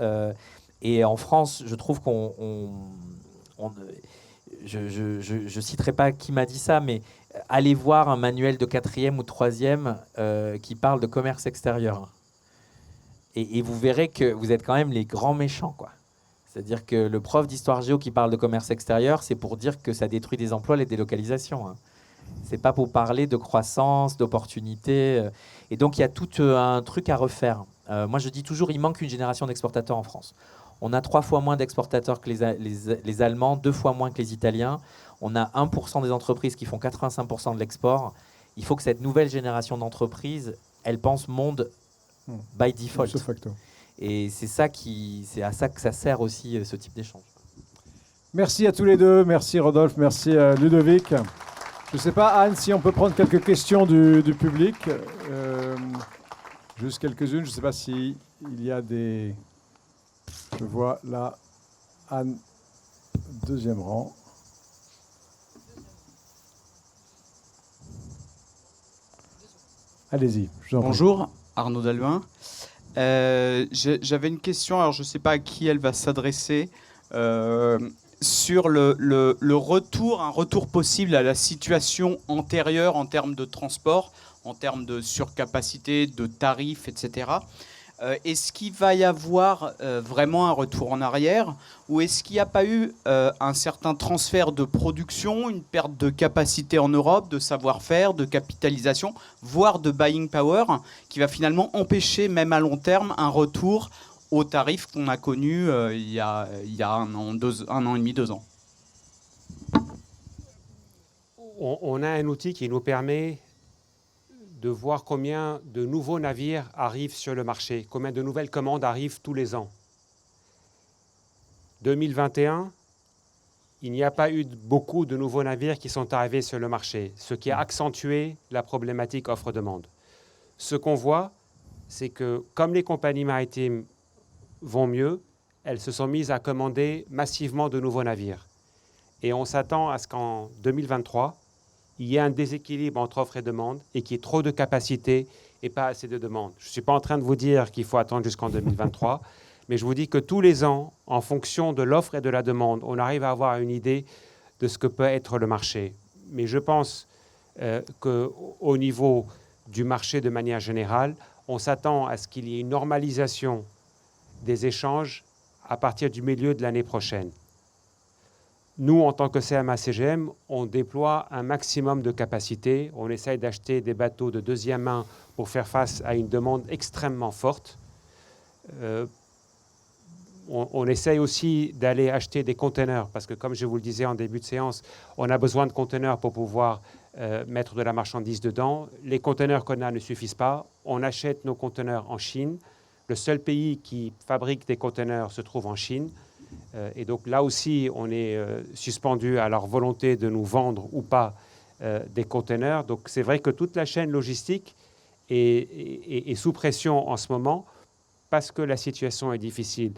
Et en France, je trouve je citerai pas qui m'a dit ça, mais allez voir un manuel de 4e ou 3e qui parle de commerce extérieur. Et vous verrez que vous êtes quand même les grands méchants, quoi. C'est-à-dire que le prof d'histoire géo qui parle de commerce extérieur, c'est pour dire que ça détruit des emplois, les délocalisations. C'est pas pour parler de croissance, d'opportunités. Et donc, il y a tout un truc à refaire. Moi, je dis toujours, il manque une génération d'exportateurs en France. On a 3 fois moins d'exportateurs que les Allemands, 2 fois moins que les Italiens. On a 1% des entreprises qui font 85% de l'export. Il faut que cette nouvelle génération d'entreprises, elle pense monde by default. Et c'est à ça que ça sert aussi, ce type d'échange. Merci à tous les deux. Merci Rodolphe, merci Ludovic. Je ne sais pas, Anne, si on peut prendre quelques questions du public. Juste quelques-unes. Je ne sais pas s'il y a des... Je vois là, Anne, 2e rang. Allez-y. Bonjour, Arnaud Dalvin. J'avais une question, alors je ne sais pas à qui elle va s'adresser, sur le retour, un retour possible à la situation antérieure en termes de transport, en termes de surcapacité, de tarifs, etc. Est-ce qu'il va y avoir vraiment un retour en arrière, ou est-ce qu'il n'y a pas eu un certain transfert de production, une perte de capacité en Europe, de savoir-faire, de capitalisation, voire de buying power, qui va finalement empêcher, même à long terme, un retour aux tarifs qu'on a connus il y a 1 an et demi, 2 ans? On a un outil qui nous permet de voir combien de nouveaux navires arrivent sur le marché, combien de nouvelles commandes arrivent tous les ans. 2021, il n'y a pas eu beaucoup de nouveaux navires qui sont arrivés sur le marché, ce qui a accentué la problématique offre-demande. Ce qu'on voit, c'est que comme les compagnies maritimes vont mieux, elles se sont mises à commander massivement de nouveaux navires. Et on s'attend à ce qu'en 2023, il y ait un déséquilibre entre offre et demande et qu'il y ait trop de capacité et pas assez de demande. Je ne suis pas en train de vous dire qu'il faut attendre jusqu'en 2023, mais je vous dis que tous les ans, en fonction de l'offre et de la demande, on arrive à avoir une idée de ce que peut être le marché. Mais je pense qu'au niveau du marché de manière générale, on s'attend à ce qu'il y ait une normalisation des échanges à partir du milieu de l'année prochaine. Nous, en tant que CMA-CGM, on déploie un maximum de capacité. On essaye d'acheter des bateaux de 2e main pour faire face à une demande extrêmement forte. On essaye aussi d'aller acheter des conteneurs parce que, comme je vous le disais en début de séance, on a besoin de conteneurs pour pouvoir mettre de la marchandise dedans. Les conteneurs qu'on a ne suffisent pas. On achète nos conteneurs en Chine. Le seul pays qui fabrique des conteneurs se trouve en Chine. Et donc là aussi, on est suspendu à leur volonté de nous vendre ou pas des conteneurs. Donc c'est vrai que toute la chaîne logistique est sous pression en ce moment parce que la situation est difficile.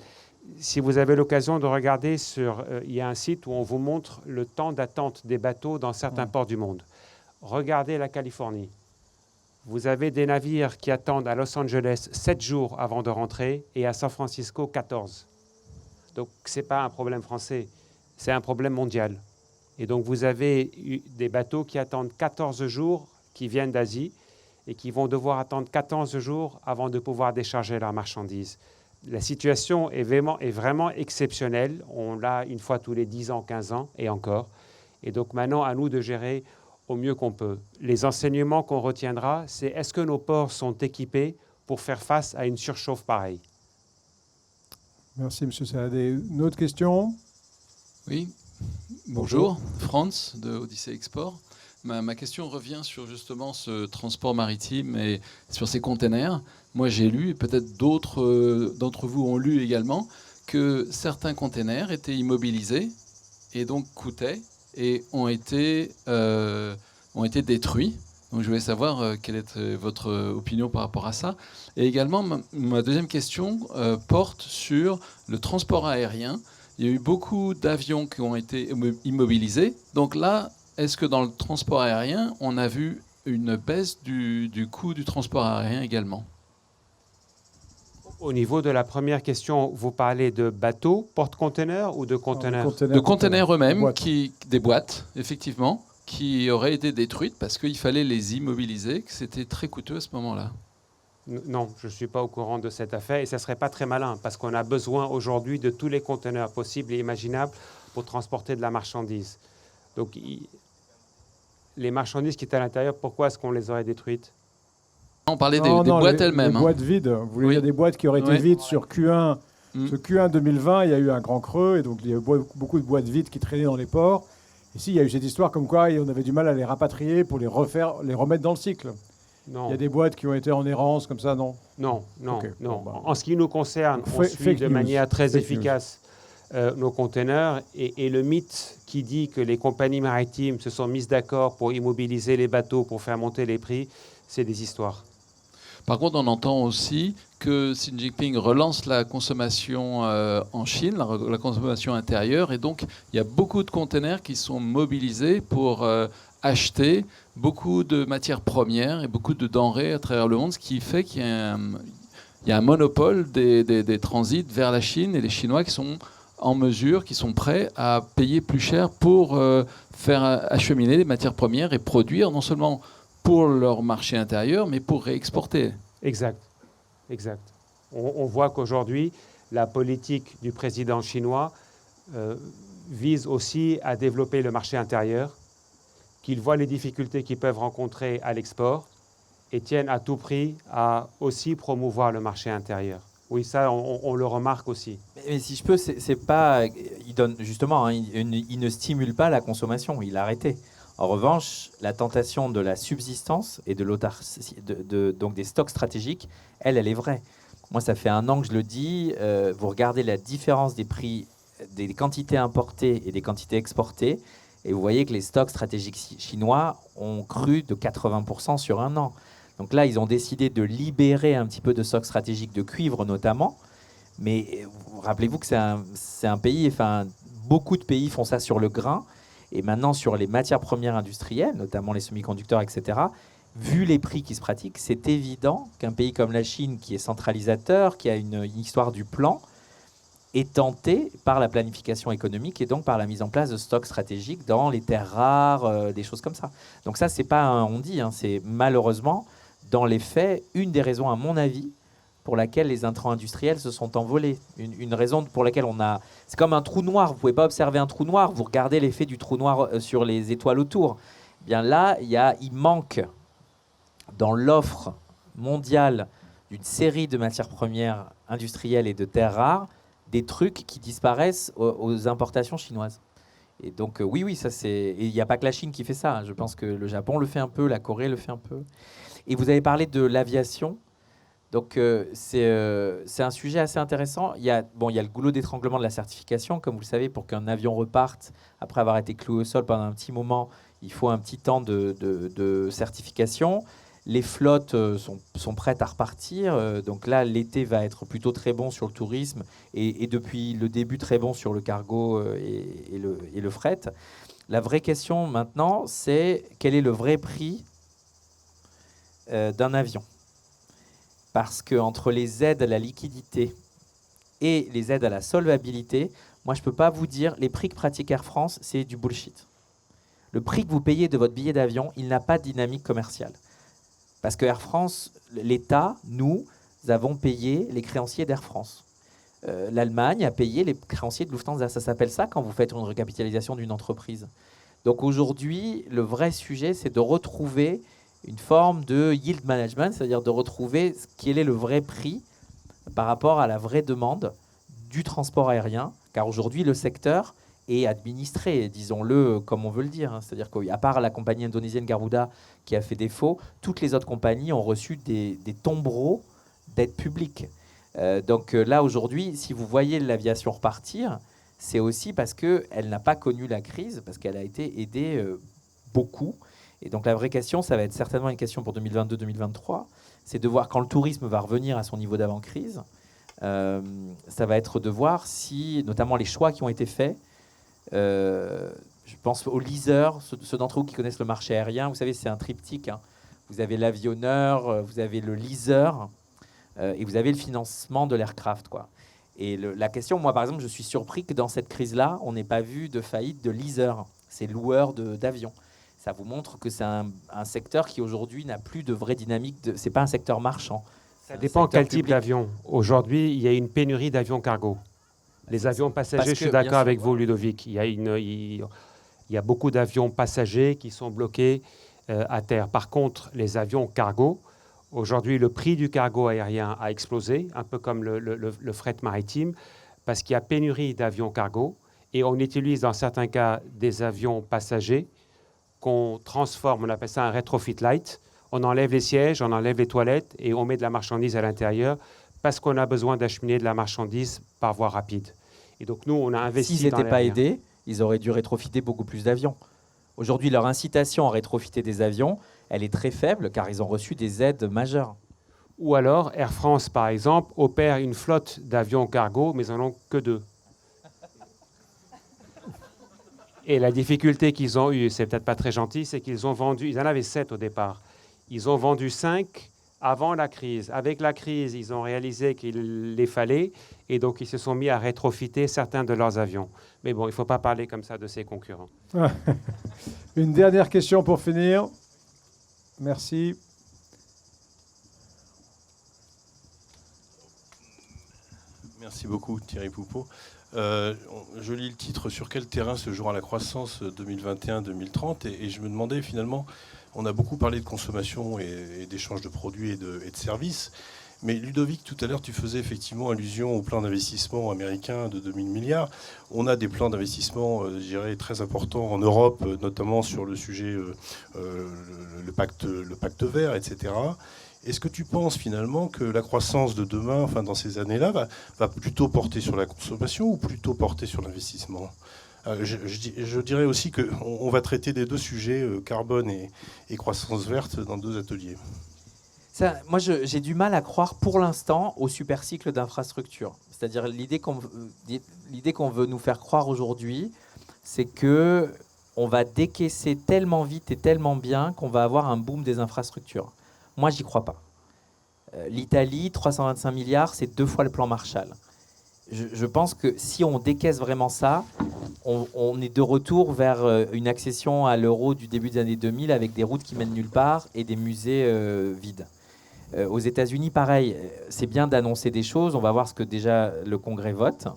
Si vous avez l'occasion de regarder, il y a un site où on vous montre le temps d'attente des bateaux dans certains ports du monde. Regardez la Californie. Vous avez des navires qui attendent à Los Angeles 7 jours avant de rentrer et à San Francisco 14. Donc, ce n'est pas un problème français, c'est un problème mondial. Et donc, vous avez des bateaux qui attendent 14 jours, qui viennent d'Asie, et qui vont devoir attendre 14 jours avant de pouvoir décharger leurs marchandises. La situation est vraiment exceptionnelle. On l'a une fois tous les 10 ans, 15 ans, et encore. Et donc, maintenant, à nous de gérer au mieux qu'on peut. Les enseignements qu'on retiendra, c'est est-ce que nos ports sont équipés pour faire face à une surchauffe pareille? Merci, M. Saadé. Une autre question? Oui. Bonjour, Franz de Odyssée Export. Ma question revient sur justement ce transport maritime et sur ces containers. Moi, j'ai lu, et peut-être d'autres d'entre vous ont lu également, que certains containers étaient immobilisés et donc coûtaient et ont été détruits. Donc, je voulais savoir quelle est votre opinion par rapport à ça. Et également, ma deuxième question porte sur le transport aérien. Il y a eu beaucoup d'avions qui ont été immobilisés. Donc là, est-ce que dans le transport aérien, on a vu une baisse du coût du transport aérien également? Au niveau de la première question, vous parlez de bateaux, porte-containers ou de conteneurs? De containers eux-mêmes, boîtes. des boîtes, effectivement, qui auraient été détruites parce qu'il fallait les immobiliser, que c'était très coûteux à ce moment-là. Non, je ne suis pas au courant de cette affaire et ça ne serait pas très malin parce qu'on a besoin aujourd'hui de tous les conteneurs possibles et imaginables pour transporter de la marchandise. Donc, les marchandises qui étaient à l'intérieur, pourquoi est-ce qu'on les aurait détruites? On parlait Non, des non, boîtes les elles-mêmes. hein. boîtes vides. Vous voulez Oui. dire des boîtes qui auraient été Oui. vides sur Q1. Mm. Ce Q1 2020, il y a eu un grand creux et donc il y a eu beaucoup de boîtes vides qui traînaient dans les ports. Ici, il y a eu cette histoire comme quoi on avait du mal à les rapatrier pour les remettre dans le cycle. Non. Il y a des boîtes qui ont été en errance comme ça, non? Non, non, Ok, non. bon, bah. En ce qui nous concerne, on suit Fake de news. manière très Fake efficace nos conteneurs et le mythe qui dit que les compagnies maritimes se sont mises d'accord pour immobiliser les bateaux pour faire monter les prix, c'est des histoires. Par contre, on entend aussi que Xi Jinping relance la consommation en Chine, la consommation intérieure, et donc il y a beaucoup de containers qui sont mobilisés pour acheter beaucoup de matières premières et beaucoup de denrées à travers le monde, ce qui fait qu'il y a un monopole des transits vers la Chine et les Chinois qui sont en mesure, qui sont prêts à payer plus cher pour faire acheminer les matières premières et produire non seulement pour leur marché intérieur, mais pour réexporter. Exact, exact. On voit qu'aujourd'hui, la politique du président chinois vise aussi à développer le marché intérieur, qu'il voit les difficultés qu'ils peuvent rencontrer à l'export et tiennent à tout prix à aussi promouvoir le marché intérieur. Oui, ça, on le remarque aussi. Mais si je peux, c'est pas. Il donne justement, hein, il ne stimule pas la consommation. Il a arrêté. En revanche, la tentation de la subsistance et de l'autarcie, donc des stocks stratégiques, elle est vraie. Moi, ça fait 1 an que je le dis. Vous regardez la différence des prix des quantités importées et des quantités exportées, et vous voyez que les stocks stratégiques chinois ont cru de 80% sur 1 an. Donc là, ils ont décidé de libérer un petit peu de stocks stratégiques de cuivre notamment. Mais rappelez-vous que c'est un pays, enfin, beaucoup de pays font ça sur le grain. Et maintenant, sur les matières premières industrielles, notamment les semi-conducteurs, etc., vu les prix qui se pratiquent, c'est évident qu'un pays comme la Chine, qui est centralisateur, qui a une histoire du plan, est tenté par la planification économique et donc par la mise en place de stocks stratégiques dans les terres rares, des choses comme ça. Donc ça, c'est pas un on dit, hein, c'est malheureusement, dans les faits, une des raisons, à mon avis, pour laquelle les intrants industriels se sont envolés. Une raison pour laquelle on a... C'est comme un trou noir. Vous ne pouvez pas observer un trou noir. Vous regardez l'effet du trou noir sur les étoiles autour. Eh bien là, il manque dans l'offre mondiale d'une série de matières premières industrielles et de terres rares des trucs qui disparaissent aux importations chinoises. Et donc oui, ça c'est... Il n'y a pas que la Chine qui fait ça. Hein. Je pense que le Japon le fait un peu, la Corée le fait un peu. Et vous avez parlé de l'aviation. Donc c'est un sujet assez intéressant. Il y a le goulot d'étranglement de la certification. Comme vous le savez, pour qu'un avion reparte, après avoir été cloué au sol pendant un petit moment, il faut un petit temps de certification. Les flottes sont prêtes à repartir. Donc là, l'été va être plutôt très bon sur le tourisme et depuis le début très bon sur le cargo et le fret. La vraie question maintenant, c'est quel est le vrai prix d'un avion ? Parce qu'entre les aides à la liquidité et les aides à la solvabilité, moi, je ne peux pas vous dire, les prix que pratique Air France, c'est du bullshit. Le prix que vous payez de votre billet d'avion, il n'a pas de dynamique commerciale. Parce que Air France, l'État, nous avons payé les créanciers d'Air France. L'Allemagne a payé les créanciers de Lufthansa. Ça s'appelle ça quand vous faites une recapitalisation d'une entreprise. Donc aujourd'hui, le vrai sujet, c'est de retrouver une forme de yield management, c'est-à-dire de retrouver quel est le vrai prix par rapport à la vraie demande du transport aérien, car aujourd'hui le secteur et administrée, disons-le comme on veut le dire. C'est-à-dire qu'à part la compagnie indonésienne Garuda qui a fait défaut, toutes les autres compagnies ont reçu des tombereaux d'aide publique. Donc là, aujourd'hui, si vous voyez l'aviation repartir, c'est aussi parce qu'elle n'a pas connu la crise, parce qu'elle a été aidée beaucoup. Et donc la vraie question, ça va être certainement une question pour 2022-2023, c'est de voir quand le tourisme va revenir à son niveau d'avant-crise, ça va être de voir si, notamment les choix qui ont été faits, je pense aux leasers, ceux d'entre vous qui connaissent le marché aérien, vous savez, c'est un triptyque. Hein. Vous avez l'avionneur, vous avez le leaser et vous avez le financement de l'aircraft, quoi. Et la question, moi par exemple, je suis surpris que dans cette crise-là, on n'ait pas vu de faillite de leaser, ces loueurs d'avions. Ça vous montre que c'est un secteur qui aujourd'hui n'a plus de vraie dynamique. C'est pas un secteur marchand. Ça dépend quel type d'avion. Aujourd'hui, il y a une pénurie d'avions cargo. Les avions passagers, je suis d'accord avec vous, Ludovic. Il y a beaucoup d'avions passagers qui sont bloqués à terre. Par contre, les avions cargo, aujourd'hui, le prix du cargo aérien a explosé, un peu comme le fret maritime, parce qu'il y a pénurie d'avions cargo et on utilise dans certains cas des avions passagers qu'on transforme, on appelle ça un retrofit light. On enlève les sièges, on enlève les toilettes et on met de la marchandise à l'intérieur parce qu'on a besoin d'acheminer de la marchandise par voie rapide. Et donc nous, on a investi S'ils dans n'étaient pas l'aérien. aidés, ils auraient dû rétrofiter beaucoup plus d'avions. Aujourd'hui, leur incitation à rétrofiter des avions, elle est très faible car ils ont reçu des aides majeures. Ou alors, Air France, par exemple, opère une flotte d'avions cargo, mais ils n'en ont que 2. Et la difficulté qu'ils ont eue, c'est peut-être pas très gentil, c'est qu'ils ont vendu, ils en avaient 7 au départ. Ils ont vendu 5 avant la crise. Avec la crise, ils ont réalisé qu'il les fallait et donc ils se sont mis à rétrofiter certains de leurs avions. Mais bon, il ne faut pas parler comme ça de ses concurrents. Une dernière question pour finir. Merci. Merci beaucoup Thierry Poupeau. Je lis le titre « Sur quel terrain se jouera la croissance 2021-2030 » et je me demandais finalement, on a beaucoup parlé de consommation et d'échange de produits et de services, mais Ludovic, tout à l'heure, tu faisais effectivement allusion au plan d'investissement américain de 2000 milliards. On a des plans d'investissement, je dirais, très importants en Europe, notamment sur le sujet, le pacte vert, etc. Est-ce que tu penses finalement que la croissance de demain, enfin dans ces années-là, va plutôt porter sur la consommation ou plutôt porter sur l'investissement ? Je dirais aussi qu'on va traiter des deux sujets, carbone et croissance verte, dans 2 ateliers. Ça, moi, j'ai du mal à croire pour l'instant au super cycle d'infrastructure. C'est-à-dire l'idée qu'on veut nous faire croire aujourd'hui, c'est que on va décaisser tellement vite et tellement bien qu'on va avoir un boom des infrastructures. Moi, j'y crois pas. L'Italie, 325 milliards, c'est 2 fois le plan Marshall. Je pense que si on décaisse vraiment ça, on est de retour vers une accession à l'euro du début des années 2000 avec des routes qui mènent nulle part et des musées vides. Aux États-Unis, pareil, c'est bien d'annoncer des choses. On va voir ce que déjà le Congrès vote.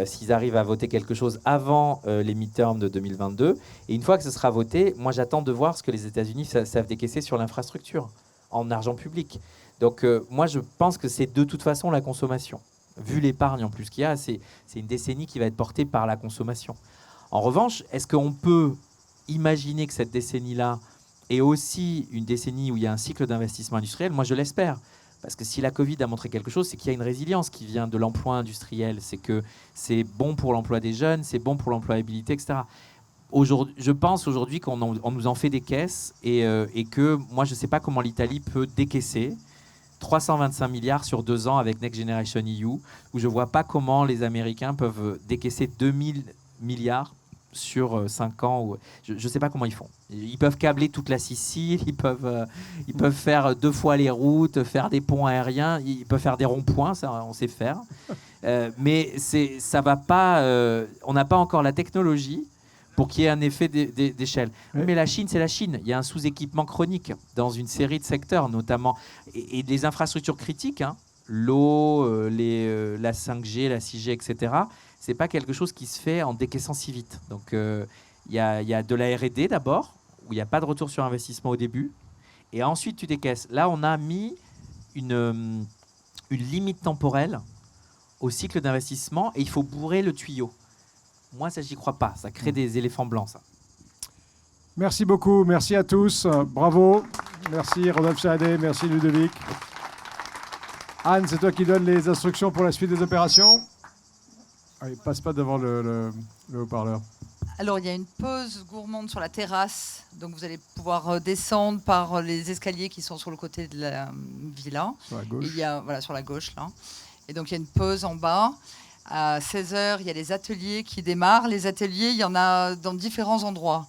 S'ils arrivent à voter quelque chose avant les midterms de 2022. Et une fois que ce sera voté, moi j'attends de voir ce que les États-Unis savent décaisser sur l'infrastructure en argent public. Donc moi je pense que c'est de toute façon la consommation. Vu l'épargne en plus qu'il y a, c'est une décennie qui va être portée par la consommation. En revanche, est-ce qu'on peut imaginer que cette décennie-là est aussi une décennie où il y a un cycle d'investissement industriel ? Moi je l'espère. Parce que si la Covid a montré quelque chose, c'est qu'il y a une résilience qui vient de l'emploi industriel. C'est que c'est bon pour l'emploi des jeunes, c'est bon pour l'employabilité, etc. Je pense aujourd'hui qu'on nous en fait des caisses et que moi, je ne sais pas comment l'Italie peut décaisser 325 milliards sur 2 ans avec Next Generation EU, où je ne vois pas comment les Américains peuvent décaisser 2000 milliards sur 5 ans. Je ne sais pas comment ils font. Ils peuvent câbler toute la Sicile, ils peuvent faire 2 fois les routes, faire des ponts aériens, ils peuvent faire des ronds-points, ça on sait faire. Mais ça va pas. On n'a pas encore la technologie pour qu'il y ait un effet d'échelle. Oui. Mais la Chine, c'est la Chine. Il y a un sous-équipement chronique dans une série de secteurs, notamment. Et les infrastructures critiques, hein, l'eau, la 5G, la 6G, etc., c'est pas quelque chose qui se fait en décaissant si vite. Donc, il y a de la R&D d'abord, où il n'y a pas de retour sur investissement au début. Et ensuite, tu décaisses. Là, on a mis une limite temporelle au cycle d'investissement et il faut bourrer le tuyau. Moi, ça, j'y crois pas. Ça crée des éléphants blancs, ça. Merci beaucoup, merci à tous. Bravo. Merci Rodolphe Charadé, merci Ludovic. Anne, c'est toi qui donnes les instructions pour la suite des opérations. Allez, passe pas devant le haut-parleur. Alors, il y a une pause gourmande sur la terrasse. Donc, vous allez pouvoir descendre par les escaliers qui sont sur le côté de la villa. Sur la gauche. Il y a, voilà, sur la gauche, là. Et donc, il y a une pause en bas. À 16h, il y a les ateliers qui démarrent. Les ateliers, il y en a dans différents endroits.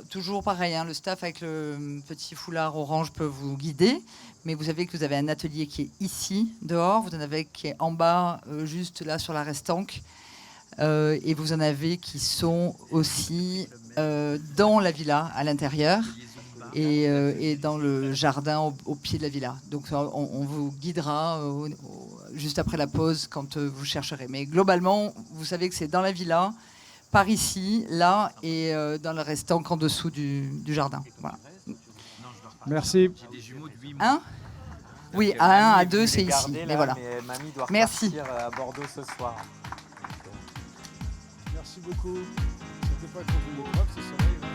Toujours pareil, hein, le staff avec le petit foulard orange peut vous guider. Mais vous savez que vous avez un atelier qui est ici, dehors. Vous en avez qui est en bas, juste là, sur la restanque. Et vous en avez qui sont aussi dans la villa, à l'intérieur, et dans le jardin au pied de la villa. Donc on vous guidera juste après la pause quand vous chercherez. Mais globalement, vous savez que c'est dans la villa, par ici, là, et dans le restant en dessous du jardin. Voilà. Merci. Hein? Oui, à 1, à 2, c'est ici. Mais voilà. Mamie doit Merci. repartir à Bordeaux ce soir. Merci beaucoup. C'était pas qu'on vous l'épreuve, ce soleil.